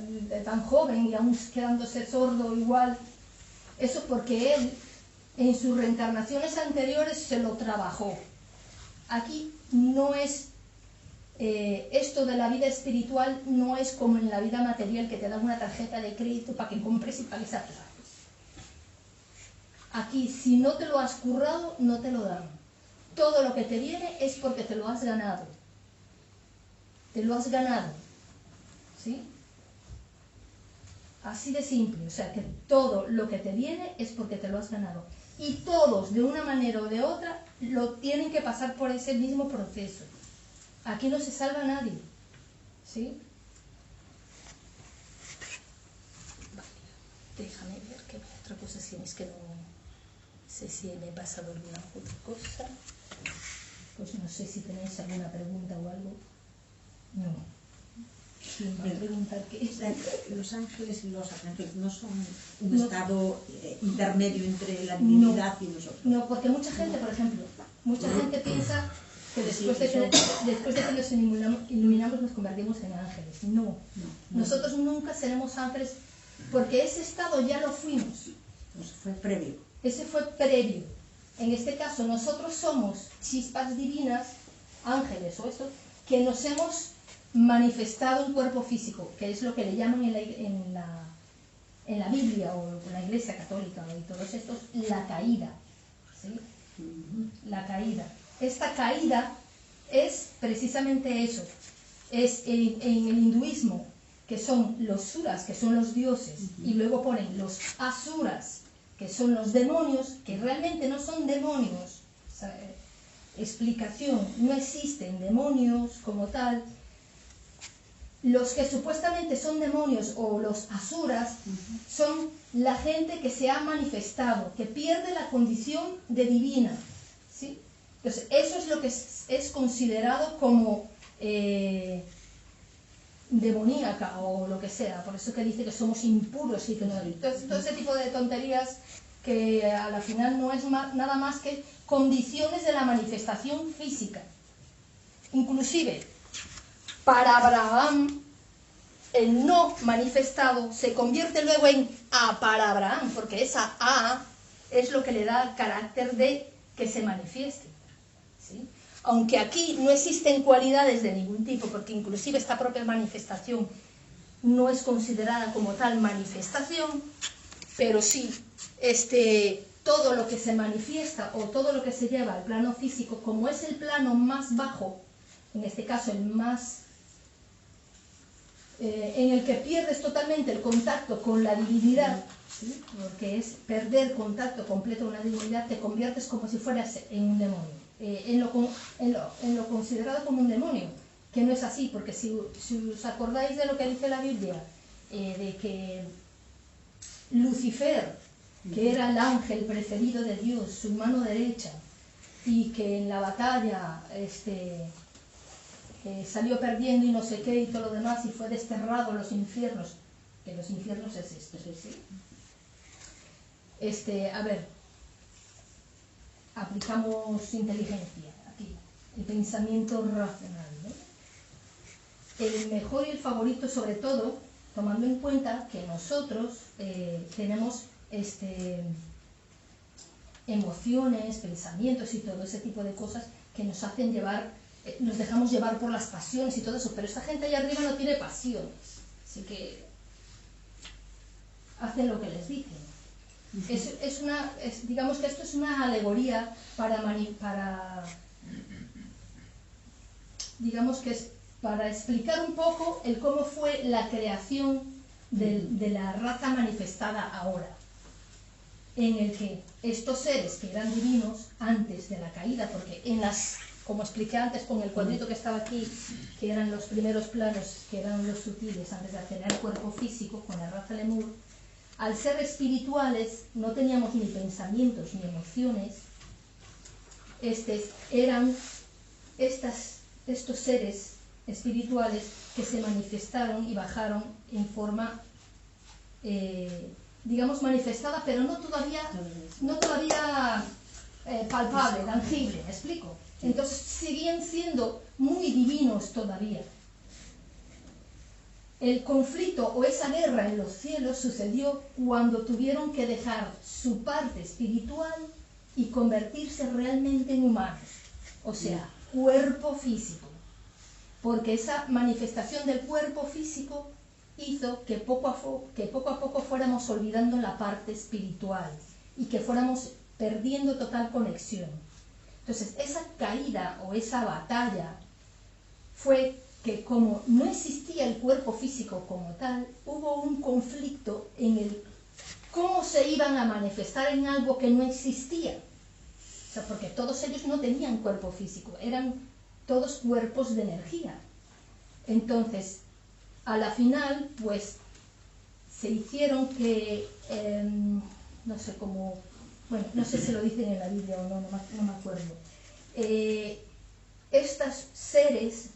Speaker 1: tan joven y aún quedándose sordo igual, eso porque él en sus reencarnaciones anteriores se lo trabajó. Aquí no es, esto de la vida espiritual no es como en la vida material, que te dan una tarjeta de crédito para que compres y pagues a plazo. Aquí, si no te lo has currado, no te lo dan. Todo lo que te viene es porque te lo has ganado. Te lo has ganado. ¿Sí? Así de simple. O sea, que todo lo que te viene es porque te lo has ganado. Y todos, de una manera o de otra, lo tienen que pasar por ese mismo proceso. Aquí no se salva nadie. ¿Sí? Déjame ver qué otra cosa, si es que no sé si me he pasado alguna otra cosa. Pues no sé si tenéis alguna pregunta o algo. No. ¿Quién va a preguntar qué es?
Speaker 3: Los ángeles y los arcángeles no son un estado intermedio entre la divinidad y nosotros.
Speaker 1: No, porque mucha gente, por ejemplo, gente piensa que después de que nos iluminamos nos convertimos en ángeles. No. Nosotros nunca seremos ángeles porque ese estado ya lo fuimos.
Speaker 3: Pues fue previo.
Speaker 1: Ese fue previo. En este caso, nosotros somos chispas divinas, ángeles o eso, que nos hemos manifestado en cuerpo físico, que es lo que le llaman en la Biblia o en la Iglesia Católica y todos estos, la caída. ¿Sí? La caída. Esta caída es precisamente eso. Es en el hinduismo, que son los suras, que son los dioses, y luego ponen los asuras, que son los demonios, que realmente no son demonios. O sea, explicación, no existen demonios como tal. Los que supuestamente son demonios o los asuras son la gente que se ha manifestado, que pierde la condición de divina. ¿Sí? Entonces, eso es lo que es considerado como demoníaca o lo que sea. Por eso que dice que somos impuros y que no. Entonces, todo ese tipo de tonterías que a la final no es nada más que condiciones de la manifestación física. Inclusive, para Abraham, el no manifestado se convierte luego en A para Abraham, porque esa A es lo que le da carácter de que se manifieste. ¿Sí? Aunque aquí no existen cualidades de ningún tipo, porque inclusive esta propia manifestación no es considerada como tal manifestación, pero sí, todo lo que se manifiesta o todo lo que se lleva al plano físico, como es el plano más bajo, en este caso el más en el que pierdes totalmente el contacto con la divinidad, ¿sí? Porque es perder contacto completo con la divinidad, te conviertes como si fueras en un demonio, en lo considerado como un demonio, que no es así, porque si os acordáis de lo que dice la Biblia, de que Lucifer, que era el ángel preferido de Dios, su mano derecha, y que en la batalla salió perdiendo y no sé qué y todo lo demás, y fue desterrado a los infiernos, que los infiernos es esto, ¿sí? A ver, aplicamos inteligencia aquí, el pensamiento racional, ¿no? El mejor y el favorito, sobre todo, tomando en cuenta que nosotros tenemos emociones, pensamientos y todo ese tipo de cosas que nos hacen llevar, nos dejamos llevar por las pasiones y todo eso, pero esta gente allá arriba no tiene pasiones, así que hacen lo que les dicen. Digamos que esto es una alegoría digamos que es para explicar un poco el cómo fue la creación de la raza manifestada ahora, en el que estos seres que eran divinos antes de la caída, porque como expliqué antes con el cuadrito que estaba aquí, que eran los primeros planos, que eran los sutiles antes de tener cuerpo físico con la raza lemur, al ser espirituales no teníamos ni pensamientos ni emociones. Eran estos seres espirituales que se manifestaron y bajaron en forma digamos manifestada, pero no todavía palpable, tangible, ¿me explico? Entonces siguen siendo muy divinos todavía. El conflicto o esa guerra en los cielos sucedió cuando tuvieron que dejar su parte espiritual y convertirse realmente en humanos, o sea, cuerpo físico, porque esa manifestación del cuerpo físico hizo que poco a poco fuéramos olvidando la parte espiritual y que fuéramos perdiendo total conexión. Entonces, esa caída o esa batalla fue que como no existía el cuerpo físico como tal, hubo un conflicto en el cómo se iban a manifestar en algo que no existía. O sea, porque todos ellos no tenían cuerpo físico, eran todos cuerpos de energía. Entonces, a la final, pues, se hicieron que, no sé cómo, bueno, no sé si lo dicen en la Biblia o no me acuerdo. Estos seres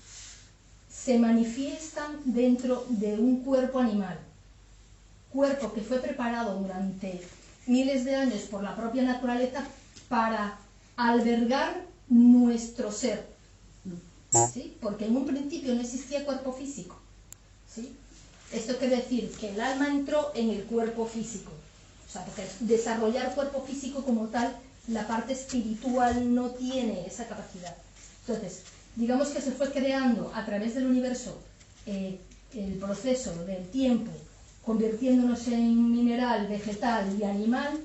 Speaker 1: se manifiestan dentro de un cuerpo animal, cuerpo que fue preparado durante miles de años por la propia naturaleza para albergar nuestro ser, ¿sí? Porque en un principio no existía cuerpo físico, ¿sí? Esto quiere decir que el alma entró en el cuerpo físico, o sea, porque desarrollar cuerpo físico como tal, la parte espiritual no tiene esa capacidad. Entonces, digamos que se fue creando a través del universo el proceso del tiempo, convirtiéndonos en mineral, vegetal y animal.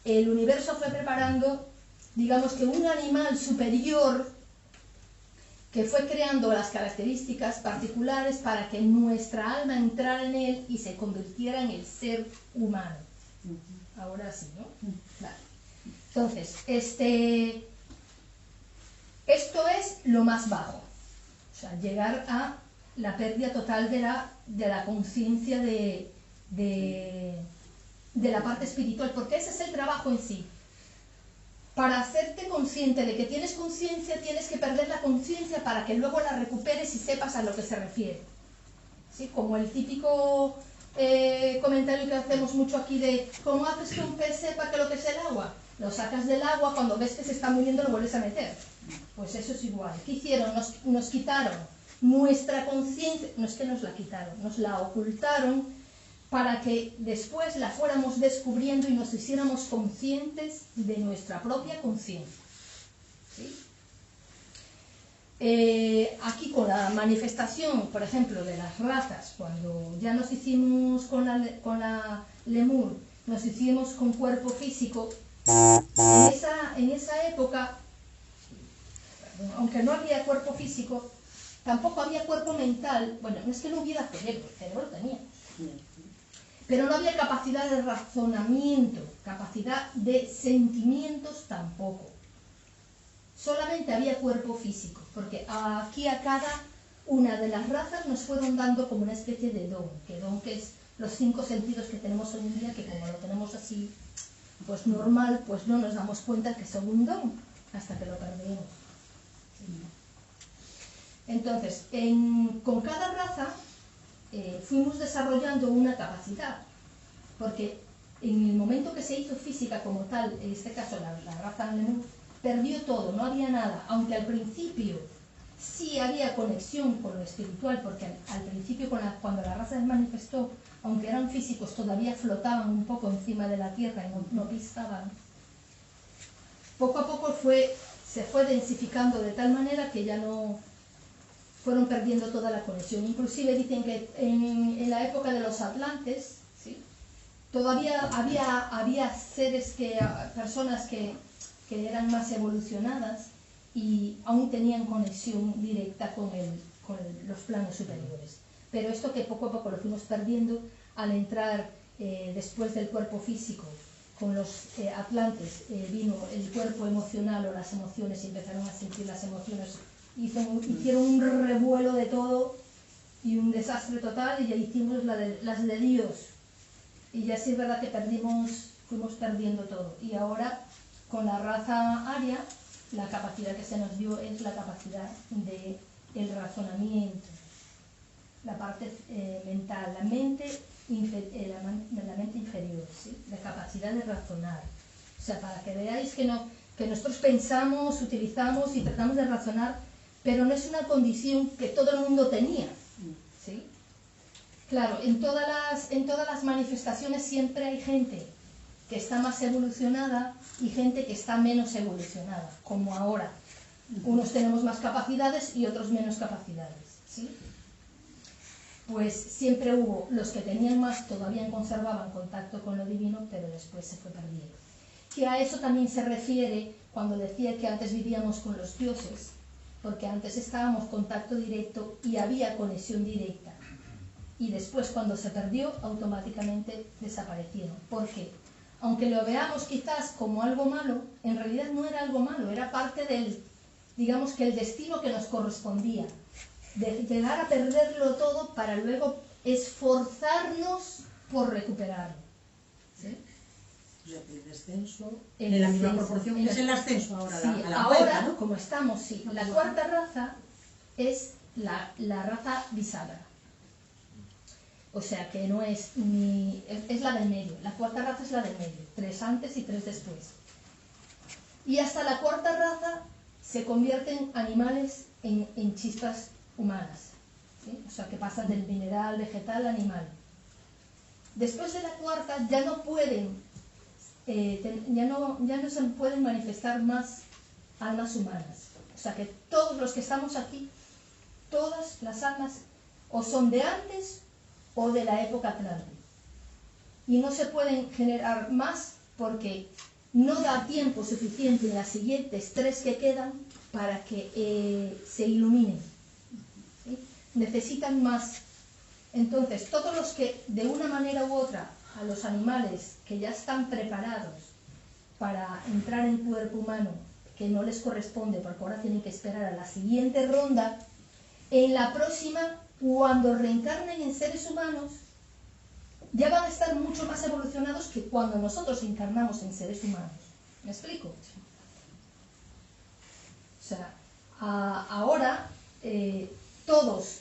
Speaker 1: El universo fue preparando, digamos que un animal superior que fue creando las características particulares para que nuestra alma entrara en él y se convirtiera en el ser humano. Ahora sí, ¿no? Vale. Entonces, esto es lo más bajo, o sea, llegar a la pérdida total de la conciencia de la parte espiritual, porque ese es el trabajo en sí. Para hacerte consciente de que tienes conciencia, tienes que perder la conciencia para que luego la recuperes y sepas a lo que se refiere. ¿Sí? Como el típico comentario que hacemos mucho aquí de ¿cómo haces que un pez sepa que lo que es el agua? Lo sacas del agua, cuando ves que se está muriendo lo vuelves a meter. Pues eso es igual. ¿Qué hicieron? Nos quitaron nuestra conciencia, no es que nos la quitaron, nos la ocultaron para que después la fuéramos descubriendo y nos hiciéramos conscientes de nuestra propia conciencia. ¿Sí? Aquí con la manifestación, por ejemplo, de las razas, cuando ya nos hicimos con la lemur, nos hicimos con cuerpo físico, En esa época, aunque no había cuerpo físico, tampoco había cuerpo mental. Bueno, no es que no hubiera cerebro, el cerebro tenía. Pero no había capacidad de razonamiento, capacidad de sentimientos tampoco. Solamente había cuerpo físico, porque aquí a cada una de las razas nos fueron dando como una especie de don, que es los 5 sentidos que tenemos hoy en día, que como lo tenemos así, pues normal, pues no nos damos cuenta que son un don, hasta que lo perdemos. Entonces, con cada raza fuimos desarrollando una capacidad, porque en el momento que se hizo física como tal, en este caso la raza Lemur, perdió todo, no había nada, aunque al principio sí había conexión con lo espiritual, porque al principio cuando la raza se manifestó, aunque eran físicos, todavía flotaban un poco encima de la tierra y no pisaban. Poco a poco se fue densificando de tal manera que ya no fueron perdiendo toda la conexión. Inclusive dicen que en la época de los atlantes, ¿sí?, todavía había seres, personas que eran más evolucionadas y aún tenían conexión directa con los planos superiores. Pero esto que poco a poco lo fuimos perdiendo al entrar después del cuerpo físico con los atlantes, vino el cuerpo emocional o las emociones y empezaron a sentir las emociones. Hicieron un revuelo de todo y un desastre total, y ya hicimos las de Dios. Y ya sí es verdad que fuimos perdiendo todo. Y ahora, con la raza aria, la capacidad que se nos dio es la capacidad del razonamiento, la parte mental, la mente inferior, ¿sí?, la capacidad de razonar. O sea, para que veáis que nosotros pensamos, utilizamos y tratamos de razonar, pero no es una condición que todo el mundo tenía, ¿sí? Claro, en todas las manifestaciones siempre hay gente que está más evolucionada y gente que está menos evolucionada, como ahora. Unos tenemos más capacidades y otros menos capacidades, ¿sí? Pues siempre hubo los que tenían más, todavía conservaban contacto con lo divino, pero después se fue perdiendo. Que a eso también se refiere cuando decía que antes vivíamos con los dioses, porque antes estábamos en contacto directo y había conexión directa. Y después, cuando se perdió, automáticamente desaparecieron. ¿Por qué? Aunque lo veamos quizás como algo malo, en realidad no era algo malo, era parte digamos que el destino que nos correspondía, de llegar a perderlo todo para luego esforzarnos por recuperarlo, ¿sí?
Speaker 3: O sea, el descenso, en la misma proporción, es el ascenso ahora,
Speaker 1: sí,
Speaker 3: a la
Speaker 1: ahora,
Speaker 3: vuelta, ¿no?
Speaker 1: Como estamos, sí. La cuarta raza es la raza bisagra. O sea, que no es es la del medio. La cuarta raza es la del medio. 3 antes y 3 después. Y hasta la cuarta raza se convierten animales en chispas humanas, ¿sí? O sea, que pasan del mineral, vegetal, animal. Después de la cuarta ya no se pueden manifestar más almas humanas. O sea, que todos los que estamos aquí, todas las almas, o son de antes o de la época atlántica. Y no se pueden generar más porque no da tiempo suficiente en las siguientes 3 que quedan para que se iluminen, ¿sí? Necesitan más. Entonces, todos los que de una manera u otra, a los animales que ya están preparados para entrar en cuerpo humano, que no les corresponde porque ahora tienen que esperar a la siguiente ronda, en la próxima, cuando reencarnen en seres humanos, ya van a estar mucho más evolucionados que cuando nosotros encarnamos en seres humanos. ¿Me explico? O sea, ahora todos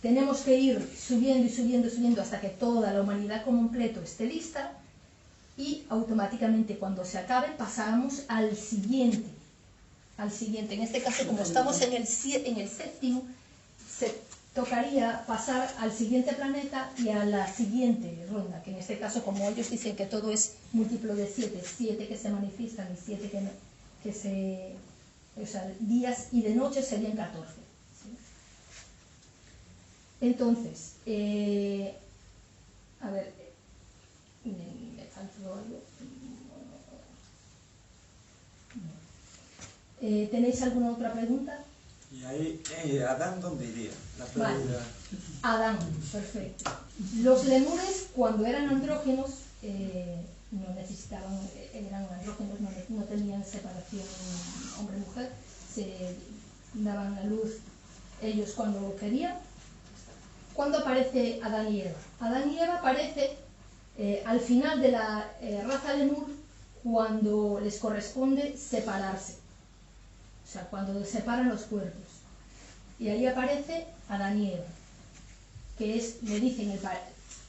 Speaker 1: tenemos que ir subiendo y subiendo y subiendo hasta que toda la humanidad completo esté lista, y automáticamente cuando se acabe pasamos al siguiente. En este caso, como estamos en el 7º, se tocaría pasar al siguiente planeta y a la siguiente ronda, que en este caso, como ellos dicen que todo es múltiplo de 7 que se manifiestan y 7 o sea, días y de noche serían 14. ¿Sí? Entonces, a ver, me faltó algo. ¿Tenéis alguna otra pregunta?
Speaker 4: ¿Y ahí, Adán dónde iría? La
Speaker 1: Vale.
Speaker 4: pérdida.
Speaker 1: Adán, perfecto. Los lemures, cuando eran andrógenos, no necesitaban, eran andrógenos, no tenían separación hombre-mujer, se daban a luz ellos cuando querían. ¿Cuándo aparece Adán y Eva? Adán y Eva aparece al final de la raza lemur, cuando les corresponde separarse, o sea, cuando separan los cuerpos. Y ahí aparece Adán y Eva, que es, le dicen,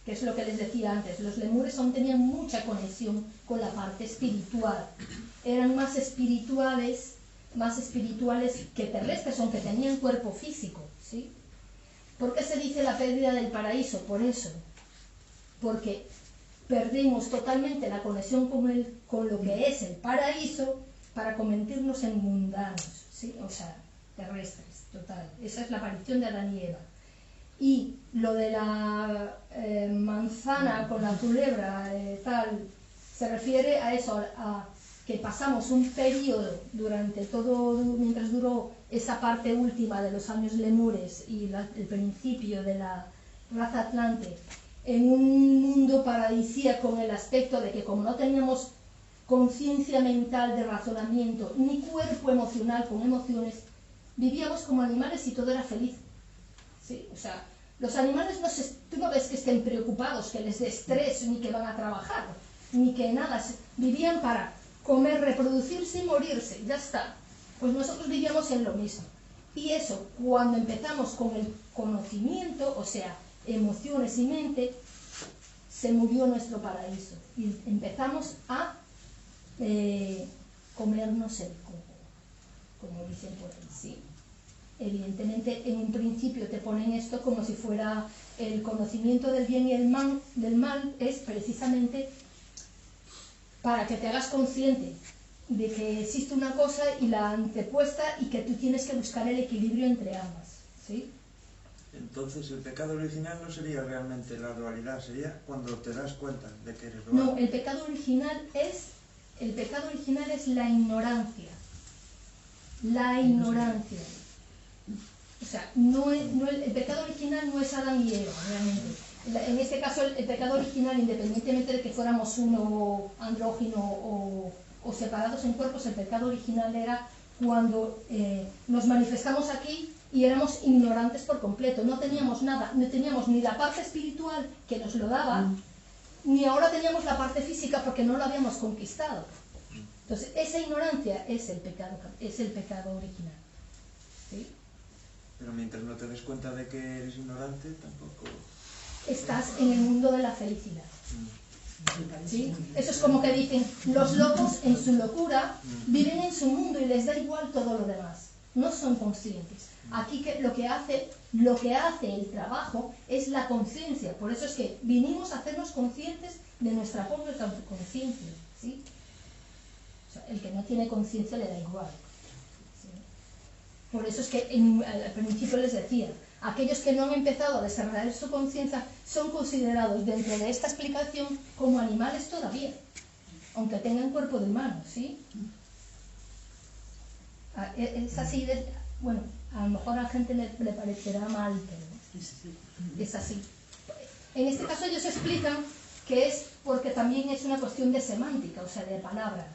Speaker 1: que es lo que les decía antes, los lemures aún tenían mucha conexión con la parte espiritual, eran más espirituales que terrestres, aunque tenían cuerpo físico, ¿sí? ¿Por qué se dice la pérdida del paraíso? Por eso, porque perdimos totalmente la conexión con lo que es el paraíso para convertirnos en mundanos, ¿sí? O sea, terrestres, total. Esa es la aparición de Adán y Eva. Y lo de la manzana con la culebra, tal, se refiere a eso, a que pasamos un periodo durante todo, mientras duró esa parte última de los años lemures y el principio de la raza atlante, en un mundo paradisíaco, con el aspecto de que como no teníamos conciencia mental de razonamiento, ni cuerpo emocional con emociones, vivíamos como animales y todo era feliz. ¿Sí? O sea, los animales, tú no ves que estén preocupados, que les dé estrés, ni que van a trabajar, ni que nada, vivían para comer, reproducirse y morirse, ya está. Pues nosotros vivíamos en lo mismo. Y eso, cuando empezamos con el conocimiento, o sea, emociones y mente, se murió nuestro paraíso y empezamos a comernos el coco, como dicen por ahí, ¿sí? Evidentemente, en un principio te ponen esto como si fuera el conocimiento del bien y del mal, es precisamente para que te hagas consciente de que existe una cosa y la antepuesta y que tú tienes que buscar el equilibrio entre ambas, ¿sí?
Speaker 4: Entonces, el pecado original no sería realmente la dualidad, sería cuando te das cuenta de que eres dual.
Speaker 1: No, el pecado original es la ignorancia. La ignorancia. O sea, el pecado original no es Adán y Eva, realmente. En este caso, el pecado original, independientemente de que fuéramos uno andrógino o separados en cuerpos, el pecado original era cuando nos manifestamos aquí y éramos ignorantes por completo. No teníamos nada, no teníamos ni la parte espiritual que nos lo daba, ni ahora teníamos la parte física porque no lo habíamos conquistado. Entonces, esa ignorancia es el pecado original. ¿Sí?
Speaker 4: Pero mientras no te des cuenta de que eres ignorante, tampoco...
Speaker 1: Estás en el mundo de la felicidad. ¿Sí? Eso es como que dicen, los locos en su locura viven en su mundo y les da igual todo lo demás. No son conscientes. Aquí lo que hace el trabajo es la conciencia. Por eso es que vinimos a hacernos conscientes de nuestra propia conciencia, ¿sí? O sea, el que no tiene conciencia le da igual. ¿Sí? Por eso es que al principio les decía, aquellos que no han empezado a desarrollar su conciencia son considerados dentro de esta explicación como animales todavía, aunque tengan cuerpo de humano, ¿sí? Es así, bueno, a lo mejor a la gente le parecerá mal, pero es así. En este caso ellos explican que es porque también es una cuestión de semántica, o sea, de palabra.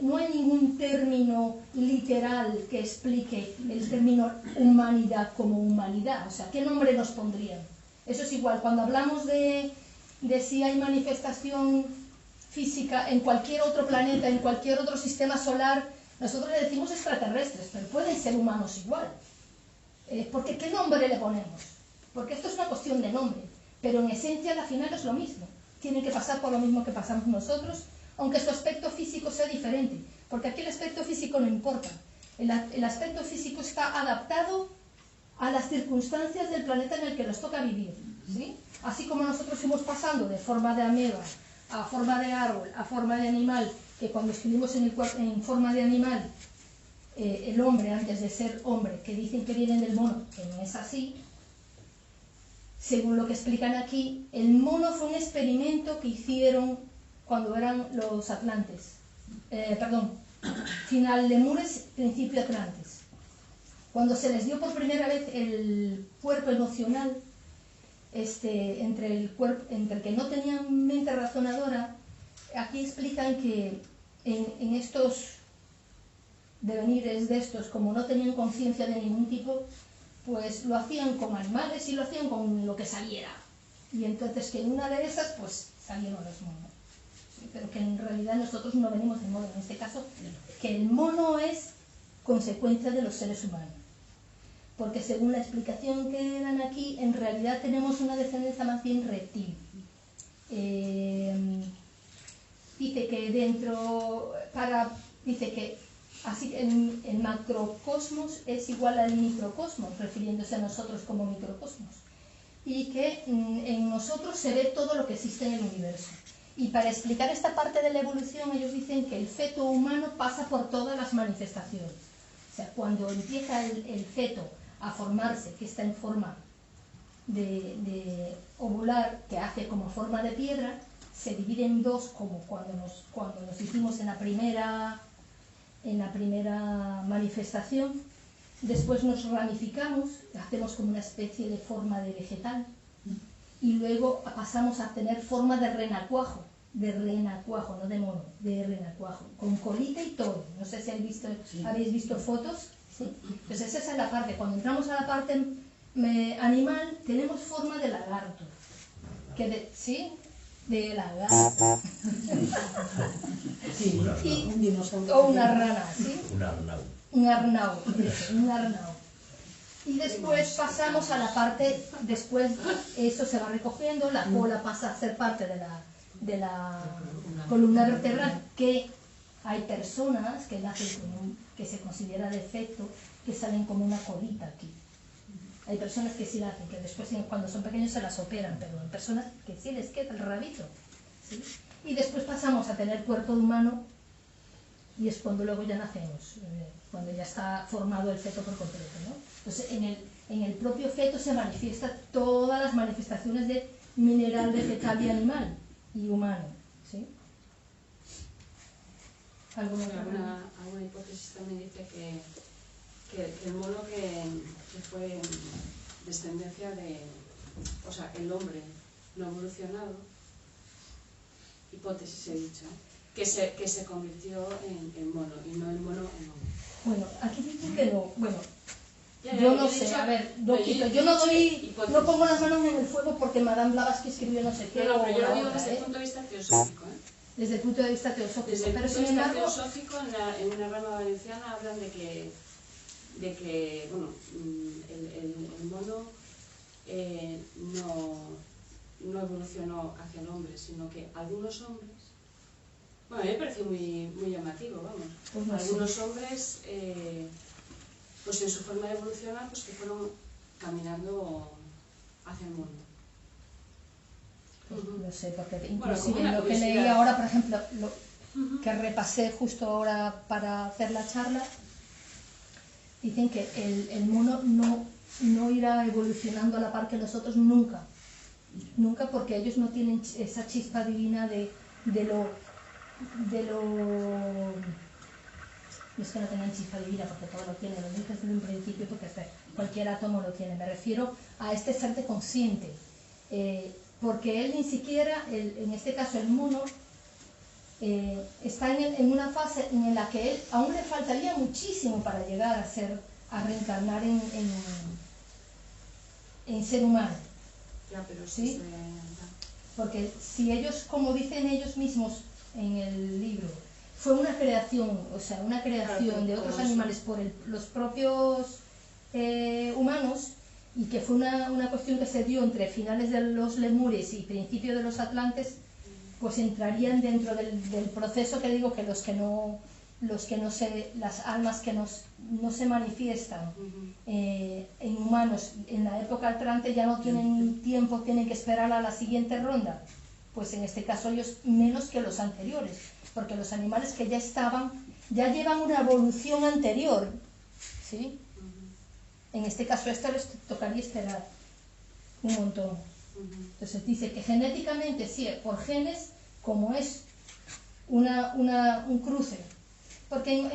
Speaker 1: No hay ningún término literal que explique el término humanidad como humanidad. O sea, ¿qué nombre nos pondrían? Eso es igual, cuando hablamos de si hay manifestación física en cualquier otro planeta, en cualquier otro sistema solar, nosotros le decimos extraterrestres, pero pueden ser humanos igual. Porque ¿qué nombre le ponemos? Porque esto es una cuestión de nombre, pero en esencia al final es lo mismo. Tienen que pasar por lo mismo que pasamos nosotros, aunque su aspecto físico sea diferente, porque aquí el aspecto físico no importa. El aspecto físico está adaptado a las circunstancias del planeta en el que nos toca vivir, ¿sí? Así como nosotros fuimos pasando de forma de ameba a forma de árbol, a forma de animal, que cuando estuvimos en forma de animal, el hombre, antes de ser hombre, que dicen que vienen del mono, que no es así, según lo que explican aquí, el mono fue un experimento que hicieron cuando eran los atlantes, final lemures, principio atlantes. Cuando se les dio por primera vez el cuerpo emocional, entre el que no tenían mente razonadora, aquí explican que en estos devenires de estos, como no tenían conciencia de ningún tipo, pues lo hacían con animales y lo hacían con lo que saliera. Y entonces que en una de esas, pues salieron los monos. ¿Sí? Pero que en realidad nosotros no venimos de mono, en este caso, que el mono es consecuencia de los seres humanos. Porque según la explicación que dan aquí, en realidad tenemos una descendencia más bien reptil. Dice que dice que así el macrocosmos es igual al microcosmos, refiriéndose a nosotros como microcosmos. Y que en nosotros se ve todo lo que existe en el universo. Y para explicar esta parte de la evolución, ellos dicen que el feto humano pasa por todas las manifestaciones. O sea, cuando empieza el feto a formarse, que está en forma de ovular, que hace como forma de piedra, se divide en dos, como cuando nos hicimos en la primera manifestación. Después nos ramificamos, hacemos como una especie de forma de vegetal, y luego pasamos a tener forma de renacuajo, no de mono, de renacuajo, con colita y todo. No sé si habéis visto fotos. ¿Sí? Pues esa es la parte. Cuando entramos a la parte animal, tenemos forma de lagarto. ¿Sí? De lagarto.
Speaker 3: Sí, un dinosaurio.
Speaker 1: O una rana, ¿sí?
Speaker 5: Un arnau.
Speaker 1: Un arnau. Y después pasamos a la parte, después eso se va recogiendo, la cola pasa a ser parte de la columna vertebral, que hay personas que nacen que se considera defecto, que salen como una colita aquí. Hay personas que sí la hacen, que después cuando son pequeños se las operan, pero hay personas que sí les queda el rabito. ¿Sí? Y después pasamos a tener cuerpo humano, y es cuando luego ya nacemos, cuando ya está formado el feto por completo, ¿no? Entonces en el propio feto se manifiestan todas las manifestaciones de mineral, vegetal y animal, y humano. ¿Sí?
Speaker 6: ¿Alguna hipótesis también dice que el mono que fue descendencia de, o sea, el hombre no evolucionado, hipótesis he dicho, que se convirtió en mono y no el mono en hombre?
Speaker 1: Bueno, aquí dicen que no, bueno,
Speaker 6: Ya,
Speaker 1: yo no
Speaker 6: he
Speaker 1: sé,
Speaker 6: dicho-
Speaker 1: a ver,
Speaker 6: no,
Speaker 1: yo no pongo las manos en el fuego porque Madame Blavatsky escribió no sé qué.
Speaker 6: No, pero yo
Speaker 1: o
Speaker 6: lo
Speaker 1: la
Speaker 6: digo
Speaker 1: otra,
Speaker 6: desde el punto de vista teosófico, ¿eh?
Speaker 1: Desde el punto de vista teosófico,
Speaker 6: Desde el
Speaker 1: pero
Speaker 6: punto de
Speaker 1: sin
Speaker 6: vista
Speaker 1: embargo,
Speaker 6: teosófico, en una rama valenciana hablan de que bueno, el mono no evolucionó hacia el hombre, sino que algunos hombres, bueno, a mí me pareció muy llamativo, vamos,
Speaker 1: Pues no sé.
Speaker 6: algunos hombres, pues en su forma de evolucionar, pues que fueron caminando hacia el mundo.
Speaker 1: pues no sé, porque
Speaker 6: Bueno,
Speaker 1: inclusive
Speaker 6: como una
Speaker 1: lo que leí
Speaker 6: curiosidad.
Speaker 1: ahora, por ejemplo, que repasé justo ahora para hacer la charla, dicen que el mono no irá evolucionando a la par que nosotros nunca, porque ellos no tienen esa chispa divina de lo no es que no tengan chispa divina, porque todo lo tiene, lo dije desde un principio, porque cualquier átomo lo tiene. Me refiero a este ser de consciente, porque él ni siquiera, en este caso el mono, está en una fase en la que él aún le faltaría muchísimo para llegar a reencarnar en ser humano.
Speaker 6: Ya, pero
Speaker 1: ¿Sí? Porque si ellos, como dicen ellos mismos en el libro, fue una creación, o sea, una creación
Speaker 6: Claro,
Speaker 1: de otros
Speaker 6: por eso.
Speaker 1: animales por los propios humanos, y que fue una cuestión que se dio entre finales de los lemures y principios de los atlantes, pues entrarían dentro del proceso que digo que las almas que no se manifiestan en humanos en la época atlante ya no tienen tiempo, tienen que esperar a la siguiente ronda. Pues en este caso ellos menos que los anteriores, porque los animales que ya estaban, ya llevan una evolución anterior, ¿sí? En este caso a esto les tocaría esperar un montón. Entonces dice que genéticamente, sí, por genes, como es un cruce Porque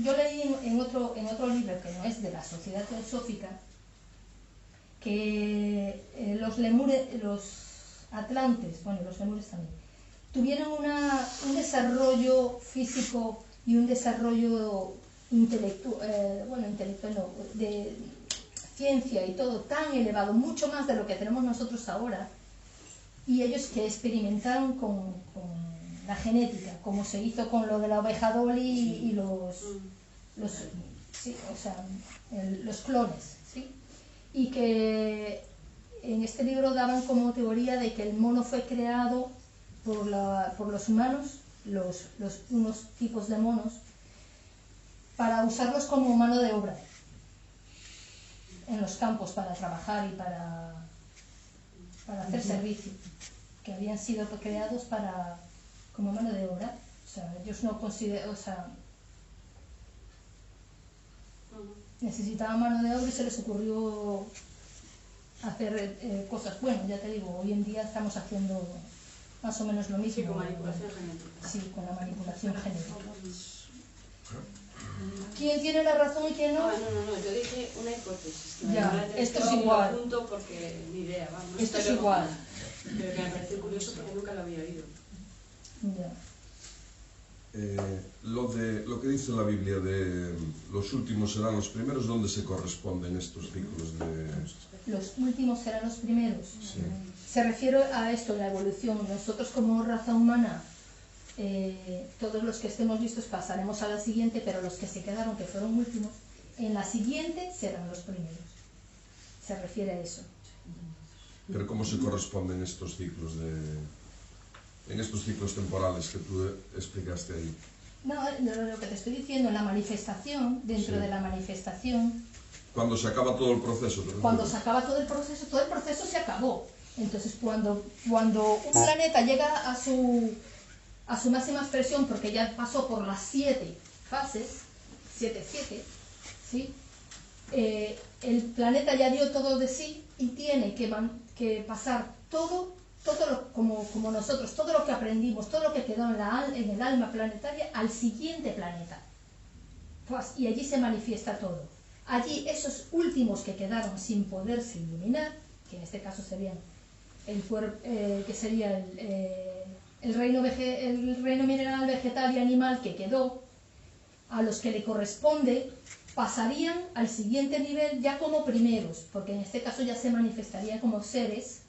Speaker 1: yo leí en otro libro que no es de la Sociedad Teosófica que los atlantes, bueno, los lemures también, tuvieron un desarrollo físico y un desarrollo intelectual, no, de ciencia y todo tan elevado, mucho más de lo que tenemos nosotros ahora, y ellos que experimentaron con la genética, como se hizo con lo de la oveja Dolly y los clones, ¿sí? Y que en este libro daban como teoría de que el mono fue creado por los humanos, unos tipos de monos, para usarlos como mano de obra en los campos para trabajar y para hacer servicio, que habían sido creados como mano de obra. O sea, ellos no consideran, o sea, necesitaban mano de obra y se les ocurrió hacer cosas. Bueno, ya te digo, hoy en día estamos haciendo más o menos lo mismo.
Speaker 6: Sí, con manipulación genética.
Speaker 1: Sí, con la manipulación genética. ¿Quién tiene la razón y quién no?
Speaker 6: No, yo dije una hipótesis.
Speaker 1: Ya, esto es igual.
Speaker 6: Punto porque ni idea, vamos.
Speaker 1: Esto es igual.
Speaker 6: Pero que me pareció curioso porque nunca lo había oído.
Speaker 1: Ya.
Speaker 2: Lo que dice la Biblia de los últimos serán los primeros, ¿dónde se corresponden estos ciclos de...?
Speaker 1: Los últimos serán los primeros.
Speaker 2: Sí.
Speaker 1: Se refiere a esto, la evolución. Nosotros como raza humana, todos los que estemos listos pasaremos a la siguiente, pero los que se quedaron, que fueron últimos, en la siguiente serán los primeros. Se refiere a eso.
Speaker 2: Pero ¿cómo se corresponden estos ciclos en estos ciclos temporales que tú explicaste ahí?
Speaker 1: No, lo que te estoy diciendo, la manifestación, dentro
Speaker 2: Sí.
Speaker 1: de la manifestación,
Speaker 2: Cuando se acaba todo el proceso.
Speaker 1: cuando se acaba todo el proceso se acabó. Entonces, cuando un planeta llega a su máxima expresión, porque ya pasó por las 7 fases, 7, ¿sí? El planeta ya dio todo de sí y tiene que pasar todo como nosotros, todo lo que aprendimos, todo lo que quedó en el alma planetaria al siguiente planeta. Pues, y allí se manifiesta todo. Allí esos últimos que quedaron sin poderse iluminar, que en este caso serían el reino mineral, vegetal y animal que quedó, a los que le corresponde, pasarían al siguiente nivel ya como primeros, porque en este caso ya se manifestarían como seres.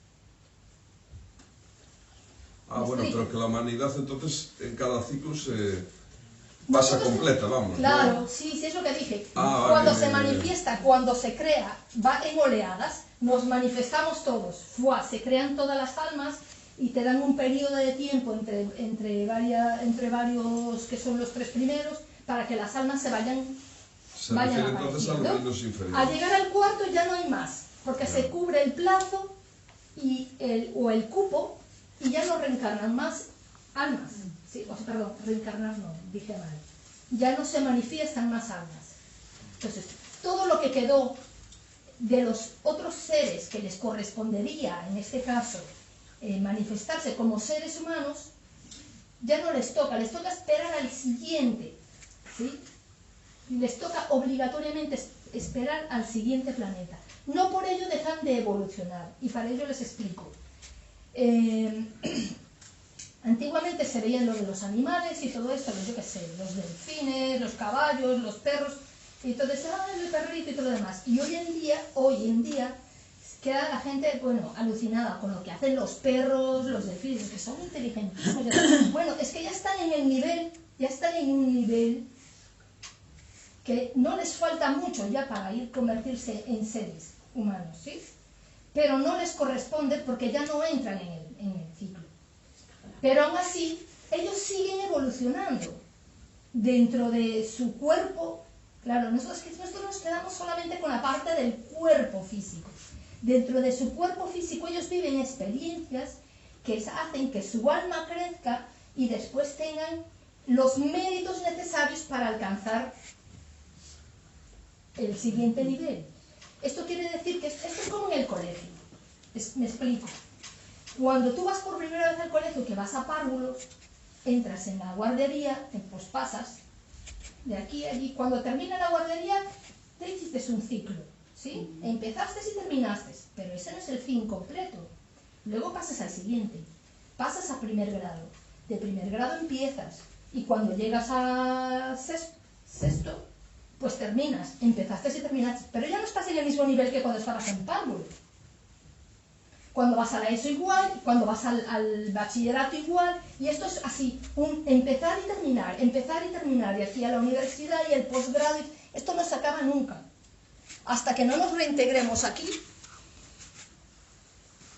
Speaker 2: Bueno, pero que la humanidad entonces en cada ciclo se pasa completa, vamos.
Speaker 1: Claro,
Speaker 2: ¿no?
Speaker 1: sí, es lo que dije.
Speaker 2: vale,
Speaker 1: Cuando se manifiesta, cuando se crea, va en oleadas, nos manifestamos todos. Se crean todas las almas y te dan un periodo de tiempo entre varios que son los 3 primeros para que las almas se vayan
Speaker 2: refiere entonces a los
Speaker 1: apareciendo.
Speaker 2: reinos inferiores.
Speaker 1: Al llegar al cuarto ya no hay más, porque se cubre el plazo o el cupo y ya no reencarnan más almas. Sí, perdón, reencarnar no, dije mal. Ya no se manifiestan más almas. Entonces, todo lo que quedó de los otros seres que les correspondería, en este caso, manifestarse como seres humanos, ya no les toca esperar al siguiente, ¿sí? Les toca obligatoriamente esperar al siguiente planeta. No por ello dejan de evolucionar, y para ello les explico. Antiguamente se veían lo de los animales y todo esto, yo qué sé, los delfines, los caballos, los perros, y todo eso, el perrito y todo lo demás. Y hoy en día, queda la gente, alucinada con lo que hacen los perros, los delfines, que son inteligentísimos. Bueno, es que ya están en un nivel que no les falta mucho ya para convertirse en seres humanos, ¿sí? Pero no les corresponde porque ya no entran en el ciclo. Pero aún así, ellos siguen evolucionando dentro de su cuerpo. Claro, nosotros nos quedamos solamente con la parte del cuerpo físico. Dentro de su cuerpo físico ellos viven experiencias que hacen que su alma crezca y después tengan los méritos necesarios para alcanzar el siguiente nivel. Esto quiere decir que esto es como en el colegio. Me explico. Cuando tú vas por primera vez al colegio, que vas a párvulos, entras en la guardería, pues pasas, de aquí a allí. Cuando termina la guardería, te hiciste un ciclo, ¿sí? Empezaste y terminaste, pero ese no es el fin completo. Luego pasas al siguiente, pasas a primer grado. De primer grado empiezas, y cuando llegas a sexto, pues terminas. Empezaste y terminaste, pero ya no estás en el mismo nivel que cuando estabas en párvulo. Cuando vas a la ESO igual, cuando vas al bachillerato igual, y esto es así, un empezar y terminar, y aquí a la universidad y el posgrado, esto no se acaba nunca. Hasta que no nos reintegremos aquí,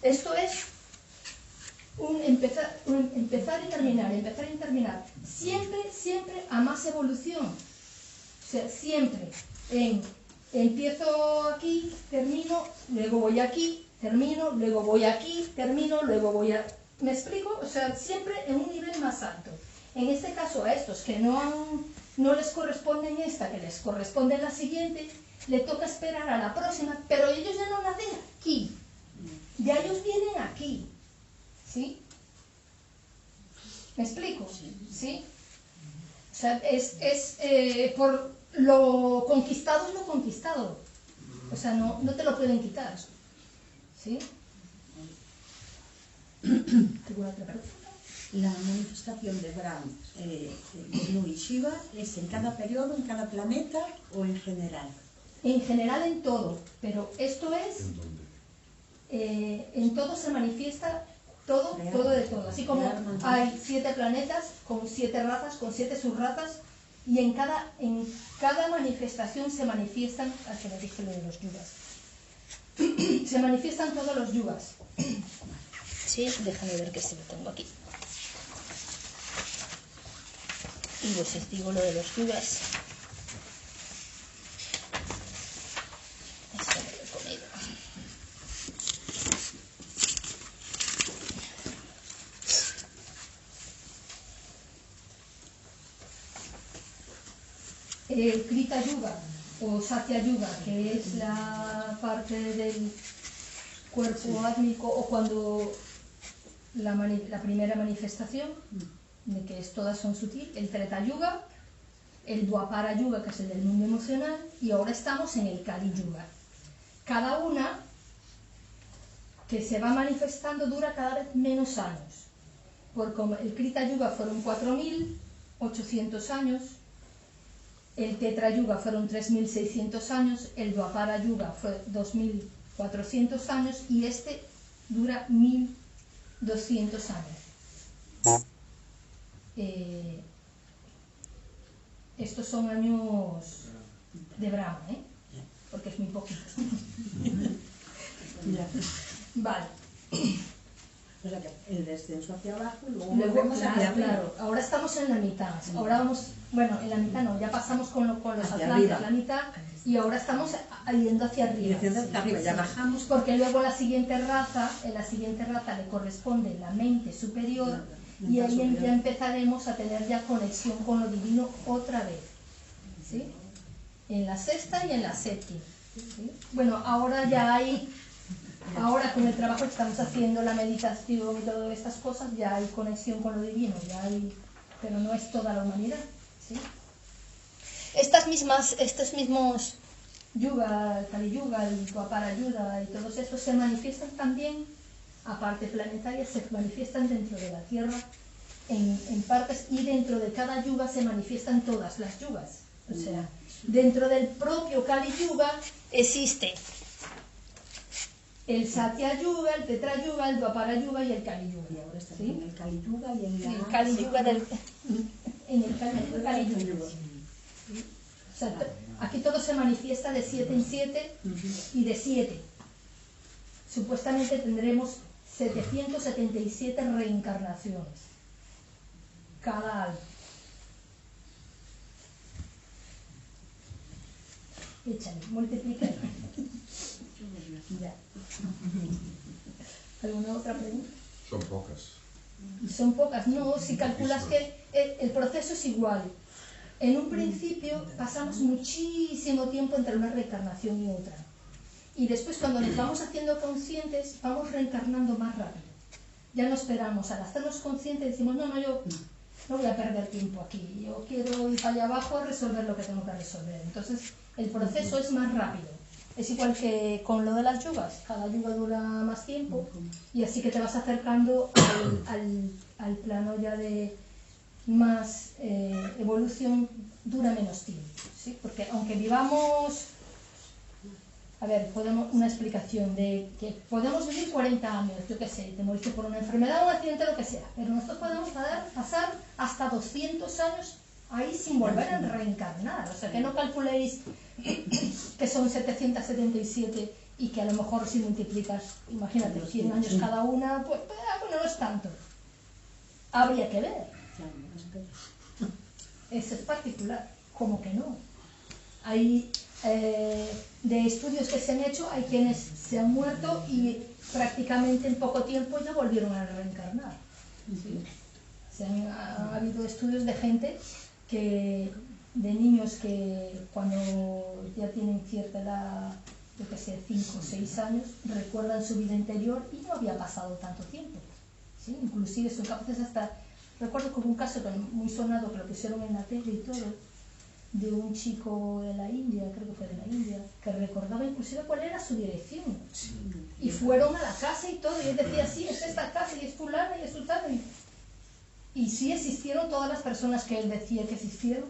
Speaker 1: esto es un empezar y terminar, siempre a más evolución, o sea, siempre empiezo aquí, termino, luego voy aquí, termino, luego voy aquí, termino, luego voy a... ¿Me explico? O sea, siempre en un nivel más alto. En este caso, a estos que no les corresponde en esta, que les corresponde en la siguiente, le toca esperar a la próxima, pero ellos ya no nacen aquí, ya ellos vienen aquí, ¿sí? ¿Me explico? ¿Sí? O sea, por lo conquistado es lo conquistado, o sea, no te lo pueden quitar. ¿Sí? ¿Alguna otra pregunta?
Speaker 3: La manifestación de Brahma, Vishnu y Shiva, ¿es en cada periodo, en cada planeta o en general?
Speaker 1: En general en todo, pero esto es...
Speaker 2: ¿En dónde?
Speaker 1: En todo se manifiesta todo de todo. Así como hay 7 planetas con 7 razas, con 7 subrazas, y en cada manifestación se manifiestan, que le dije lo de los yugas. Se manifiestan todos los yugas. Sí, déjame ver que si lo tengo aquí. Y pues os digo lo de los yugas. Esto me lo he comido. El Krita Yuga o Satya Yuga, que es la parte del cuerpo átmico, o cuando la primera manifestación, de que todas son sutil, el Treta Yuga, el Dwapara Yuga, que es el del mundo emocional, y ahora estamos en el Kali Yuga. Cada una que se va manifestando dura cada vez menos años, porque el Krita Yuga fueron 4.800 años, el Tetra Yuga fueron 3.600 años, el Dwapara Yuga fue 2.400 años, y este dura 1.200 años. Estos son años de Brahma, porque es muy poquito. Vale.
Speaker 3: O sea que el descenso hacia abajo y luego
Speaker 1: Luego,
Speaker 3: volvemos hacia arriba.
Speaker 1: claro, ahora estamos en la mitad. Ahora vamos, bueno, en la mitad no, ya pasamos con los
Speaker 3: Hacia
Speaker 1: Atlantes,
Speaker 3: arriba.
Speaker 1: la mitad, y ahora estamos yendo hacia arriba.
Speaker 3: Dirección hacia arriba, ya bajamos.
Speaker 1: Porque luego la siguiente raza le corresponde la mente superior, y ahí ya empezaremos a tener ya conexión con lo divino otra vez, ¿sí? En la sexta y en la séptima, ¿sí? Bueno, ahora ya hay, ahora con el trabajo que estamos haciendo, la meditación y todas estas cosas, ya hay conexión con lo divino, ya hay, pero no es toda la humanidad, ¿sí? Estos mismos Yuga, el Kali Yuga, el Dwapara Yuga y todos estos se manifiestan también, aparte planetarias, se manifiestan dentro de la Tierra en partes, y dentro de cada yuga se manifiestan todas las yugas. O sea, dentro del propio Kali Yuga existe el Satya Yuga, el Tetra Yuga, el Dwapara Yuga y el Kali Yuga.
Speaker 3: Y ahora está
Speaker 1: ¿Sí?
Speaker 3: en el Kali Yuga y en la...
Speaker 1: El Kali Yuga en el Kali Yuga. O sea, aquí todo se manifiesta de 7 en 7 y de 7. Supuestamente tendremos 777 reencarnaciones cada alma. Échale, multiplica. Ya. ¿Alguna otra pregunta?
Speaker 2: Son pocas.
Speaker 1: Son pocas, no, si calculas que el proceso es igual. En un principio pasamos muchísimo tiempo entre una reencarnación y otra. Y después, cuando nos vamos haciendo conscientes, vamos reencarnando más rápido. Ya no esperamos, al hacernos conscientes decimos, no, yo no voy a perder tiempo aquí, yo quiero ir para allá abajo a resolver lo que tengo que resolver. Entonces el proceso es más rápido. Es igual que con lo de las yugas, cada yuga dura más tiempo y así que te vas acercando al plano ya de más evolución, dura menos tiempo, ¿sí? Porque aunque vivamos, a ver, una explicación de que podemos vivir 40 años, yo qué sé, te moriste por una enfermedad, un accidente, lo que sea, pero nosotros podemos pasar hasta 200 años ahí sin volver a reencarnar, o sea que no calculéis que son 777 y que a lo mejor si multiplicas, imagínate, 100 años cada una, pues bueno, no es tanto. Habría que ver. Eso es particular, como que no. Hay de estudios que se han hecho, hay quienes se han muerto y prácticamente en poco tiempo ya volvieron a reencarnar. ¿Sí? Ha habido estudios de gente de niños que cuando ya tienen cierta edad, yo que sé, 5 o 6 años, recuerdan su vida anterior y no había pasado tanto tiempo. ¿Sí? Inclusive son capaces hasta, recuerdo como un caso muy sonado que lo pusieron en la tele y todo, de un chico de la India, creo que fue de la India, que recordaba inclusive cuál era su dirección. Y fueron a la casa y todo, y él decía, sí, es esta casa, y es fulana, y es sultana. Y sí existieron todas las personas que él decía que existieron,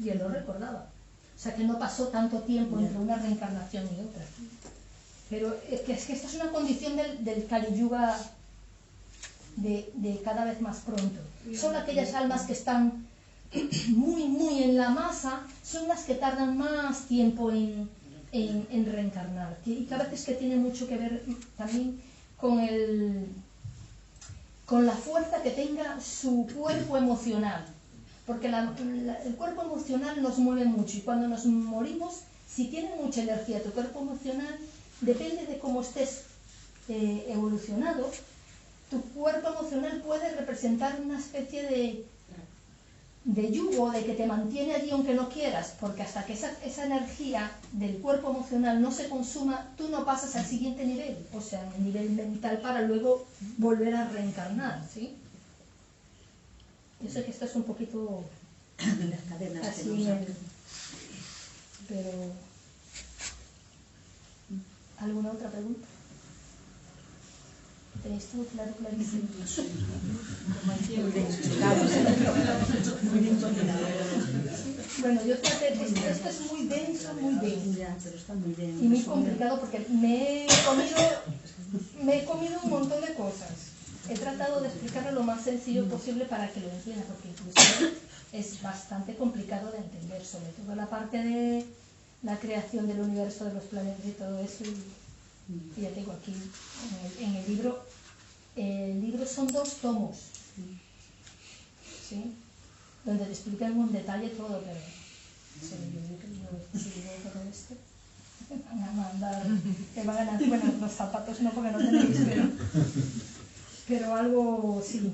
Speaker 1: y él lo recordaba. O sea que no pasó tanto tiempo entre una reencarnación y otra. Pero es que esta es una condición del Kali Yuga de cada vez más pronto. Son aquellas almas que están muy en la masa, son las que tardan más tiempo en reencarnar. Y que a veces que tiene mucho que ver también con la fuerza que tenga su cuerpo emocional, porque el cuerpo emocional nos mueve mucho y cuando nos morimos, si tiene mucha energía tu cuerpo emocional, depende de cómo estés evolucionado, tu cuerpo emocional puede representar una especie de yugo, de que te mantiene allí aunque no quieras, porque hasta que esa energía del cuerpo emocional no se consuma, tú no pasas al siguiente nivel, o sea, el nivel mental para luego volver a reencarnar, ¿sí? Yo sé que esto es un poquito
Speaker 3: las cadenas
Speaker 1: así, pero ¿alguna otra pregunta? ¿Tenéis todo claro, clarísimo? Bueno, yo traté, esto es muy denso,
Speaker 3: pero está muy bien.
Speaker 1: y muy complicado porque me he comido un montón de cosas. He tratado de explicarlo lo más sencillo posible para que lo entiendan, porque incluso es bastante complicado de entender, sobre todo la parte de la creación del universo, de los planetas y todo eso. Y ya tengo aquí en el libro son 2 tomos, ¿sí? Donde te explican con detalle todo, pero yo digo todo esto, me van a mandar, me van a ganar, bueno, los zapatos no porque no tenéis, pero algo sí.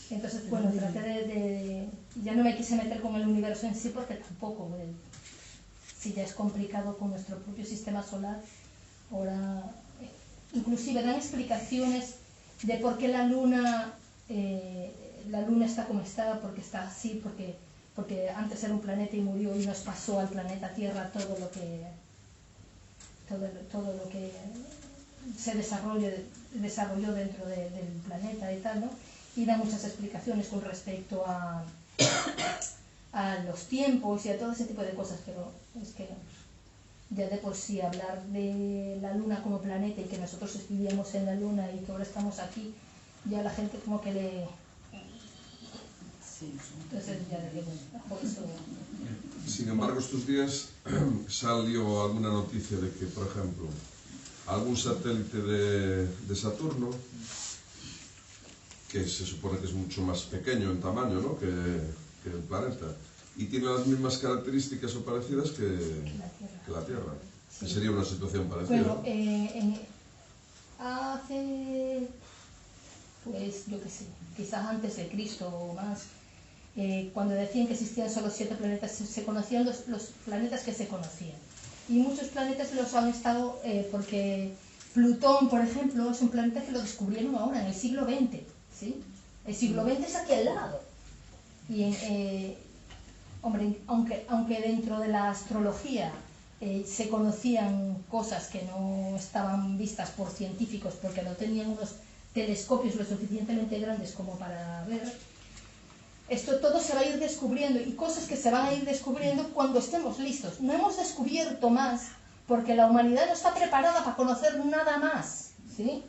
Speaker 1: Entonces, bueno, traté ya no me quise meter con el universo en sí porque tampoco, si ya es complicado con nuestro propio sistema solar, ahora inclusive dan explicaciones de por qué la luna está como está, porque está así, porque antes era un planeta y murió y nos pasó al planeta Tierra todo lo que se desarrolló dentro del planeta y tal, ¿no? Y da muchas explicaciones con respecto a los tiempos y a todo ese tipo de cosas, pero es que ya de por sí hablar de la luna como planeta y que nosotros vivíamos en la luna y que ahora estamos aquí, ya la gente como que le... Entonces ya le digo, por eso...
Speaker 2: Sin embargo, estos días salió alguna noticia de que, por ejemplo, algún satélite de Saturno, que se supone que es mucho más pequeño en tamaño, ¿no?, que el planeta, y tiene las mismas características o parecidas que la Tierra. Sí. Que sería una situación parecida.
Speaker 1: Bueno, hace, pues yo qué sé, quizás antes de Cristo o más, cuando decían que existían solo 7 planetas, se conocían los planetas que se conocían. Y muchos planetas los han estado, porque Plutón, por ejemplo, es un planeta que lo descubrieron ahora, en el siglo XX, ¿sí? El siglo XX es aquí al lado. Hombre, aunque dentro de la astrología se conocían cosas que no estaban vistas por científicos porque no tenían unos telescopios lo suficientemente grandes como para ver, esto todo se va a ir descubriendo, y cosas que se van a ir descubriendo cuando estemos listos. No hemos descubierto más porque la humanidad no está preparada para conocer nada más, ¿sí?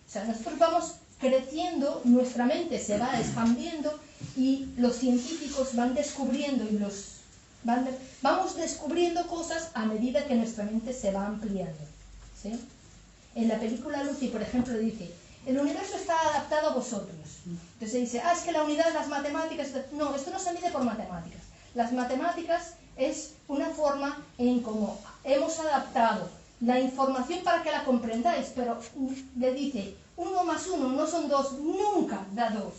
Speaker 1: O sea, nosotros vamos creciendo, nuestra mente se va expandiendo y los científicos van descubriendo y vamos descubriendo cosas a medida que nuestra mente se va ampliando, ¿sí? En la película Lucy, por ejemplo, dice: el universo está adaptado a vosotros. Entonces dice: es que la unidad de las matemáticas... No, esto no se mide por matemáticas. Las matemáticas es una forma en cómo hemos adaptado la información para que la comprendáis, pero le dice: 1 más 1 no son 2, nunca da 2.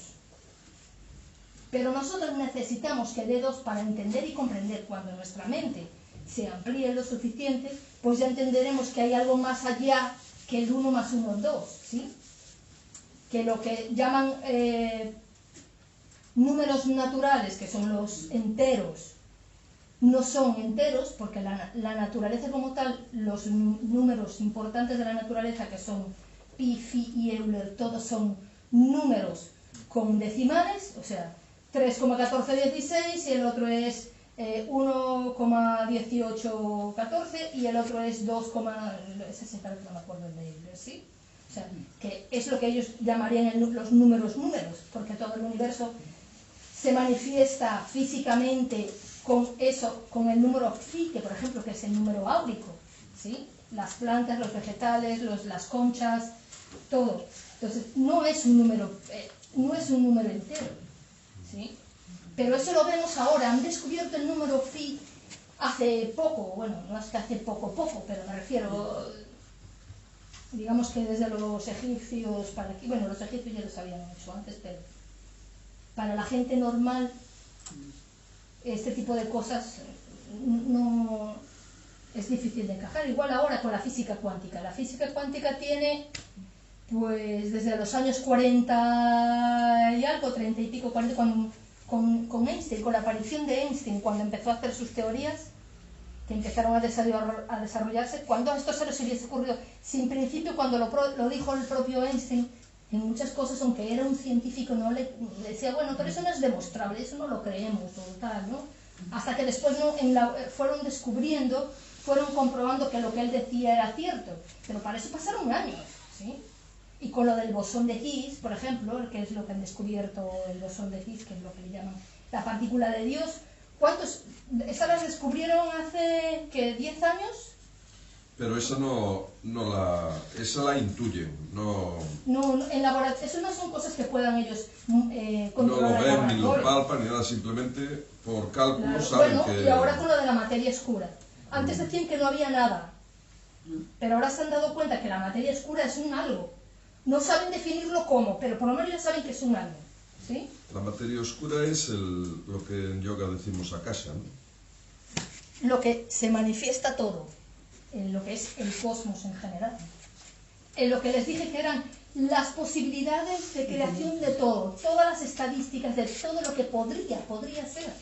Speaker 1: Pero nosotros necesitamos que dé 2 para entender y comprender. Cuando nuestra mente se amplíe lo suficiente, pues ya entenderemos que hay algo más allá que el 1 más 1 es 2, ¿sí? Que lo que llaman números naturales, que son los enteros, no son enteros, porque la naturaleza como tal, los números importantes de la naturaleza, que son pi, fi y Euler, todos son números con decimales, o sea, 3,1416 y el otro es 1,1814 y el otro es 2, ese sí parece que no me acuerdo el de Euler, ¿sí? O sea, que es lo que ellos llamarían los números, porque todo el universo se manifiesta físicamente con eso, con el número phi, que por ejemplo que es el número áurico, ¿sí? Las plantas, los vegetales, las conchas, todo. Entonces no es un número entero, ¿sí? Pero eso lo vemos ahora. Han descubierto el número phi hace poco, bueno, no es que hace poco, pero me refiero, digamos que desde los egipcios para aquí, bueno, los egipcios ya lo sabían mucho antes, pero para la gente normal este tipo de cosas no es difícil de encajar. Igual ahora con la física cuántica. La física cuántica tiene, pues desde los años 40 y algo, 30 y pico, 40, con Einstein, con la aparición de Einstein, cuando empezó a hacer sus teorías, que empezaron a desarrollarse, cuando esto se les hubiese ocurrido, si en principio cuando lo dijo el propio Einstein, en muchas cosas, aunque era un científico, no le decía, bueno, pero eso no es demostrable, eso no lo creemos, o tal, ¿no? Hasta que después fueron descubriendo, fueron comprobando que lo que él decía era cierto, pero para eso pasaron años, ¿sí? Y con lo del bosón de Higgs, por ejemplo, que es lo que han descubierto, el bosón de Higgs, que es lo que le llaman la partícula de Dios, ¿esa las descubrieron hace, ¿qué, 10 años?
Speaker 2: Pero esa esa la intuyen, no...
Speaker 1: No, en laboratorio, eso no son cosas que puedan ellos controlar.
Speaker 2: No lo ven, ni lo palpan, ni nada, simplemente por cálculos saben
Speaker 1: bueno,
Speaker 2: que...
Speaker 1: y ahora con lo de la materia oscura. Antes decían que no había nada, pero ahora se han dado cuenta que la materia oscura es un algo. No saben definirlo cómo, pero por lo menos ya saben que es un algo, ¿sí?
Speaker 2: La materia oscura es lo que en yoga decimos akasha, ¿no?
Speaker 1: Lo que se manifiesta todo, en lo que es el cosmos en general. En lo que les dije que eran las posibilidades de creación de todo, todas las estadísticas de todo lo que podría ser.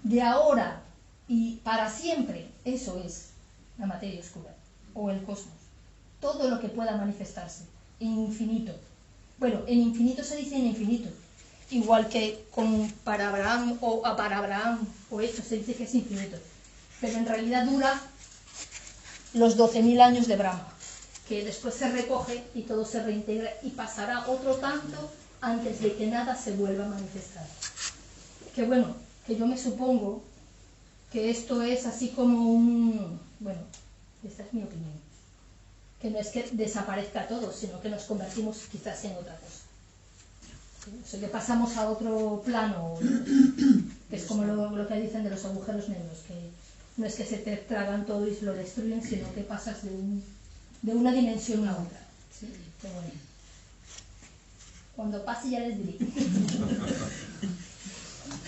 Speaker 1: De ahora y para siempre, eso es la materia oscura, o el cosmos. Todo lo que pueda manifestarse, en infinito. Bueno, en infinito se dice en infinito. Igual que para Abraham, o esto se dice que es infinito. Pero en realidad dura los 12.000 años de Brahma, que después se recoge y todo se reintegra y pasará otro tanto antes de que nada se vuelva a manifestar. Que bueno, que yo me supongo que esto es así como bueno, esta es mi opinión, que no es que desaparezca todo, sino que nos convertimos quizás en otra cosa. O sea, que pasamos a otro plano, que es como lo que dicen de los agujeros negros, que no es que se te tragan todo y se lo destruyen, sino que pasas de una dimensión a otra. ¿Sí? Pero bueno, cuando pase ya les diré.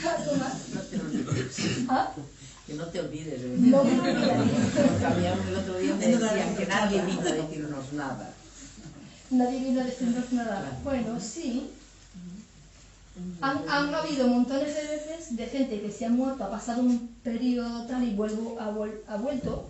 Speaker 1: ¿Algo más?
Speaker 5: No te olvides.
Speaker 1: ¿Ah?
Speaker 5: Que no te olvides.
Speaker 1: No me olvidaré.
Speaker 5: El otro día me decían que nadie vino a decirnos nada.
Speaker 1: Nadie vino a decirnos nada. Bueno, sí. Han habido montones de veces de gente que se ha muerto, ha pasado un periodo tal y ha vuelto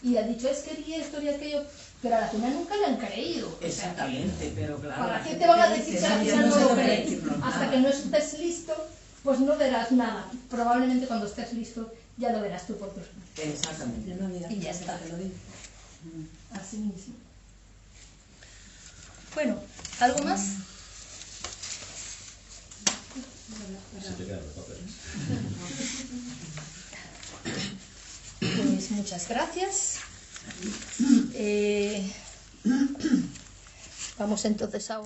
Speaker 1: y ha dicho es que vi esto y aquello, pero a la final nunca le han creído.
Speaker 5: Exactamente, pero claro.
Speaker 1: ¿Para qué te van a decir que al final no lo crees? Hasta que no estés listo, pues no verás nada. Probablemente cuando estés listo ya lo verás tú por tus manos.
Speaker 5: Exactamente.
Speaker 1: Y ya está. Así mismo. Bueno, ¿algo más?
Speaker 7: Se te quedan los papeles.
Speaker 1: Pues muchas gracias. Vamos entonces ahora.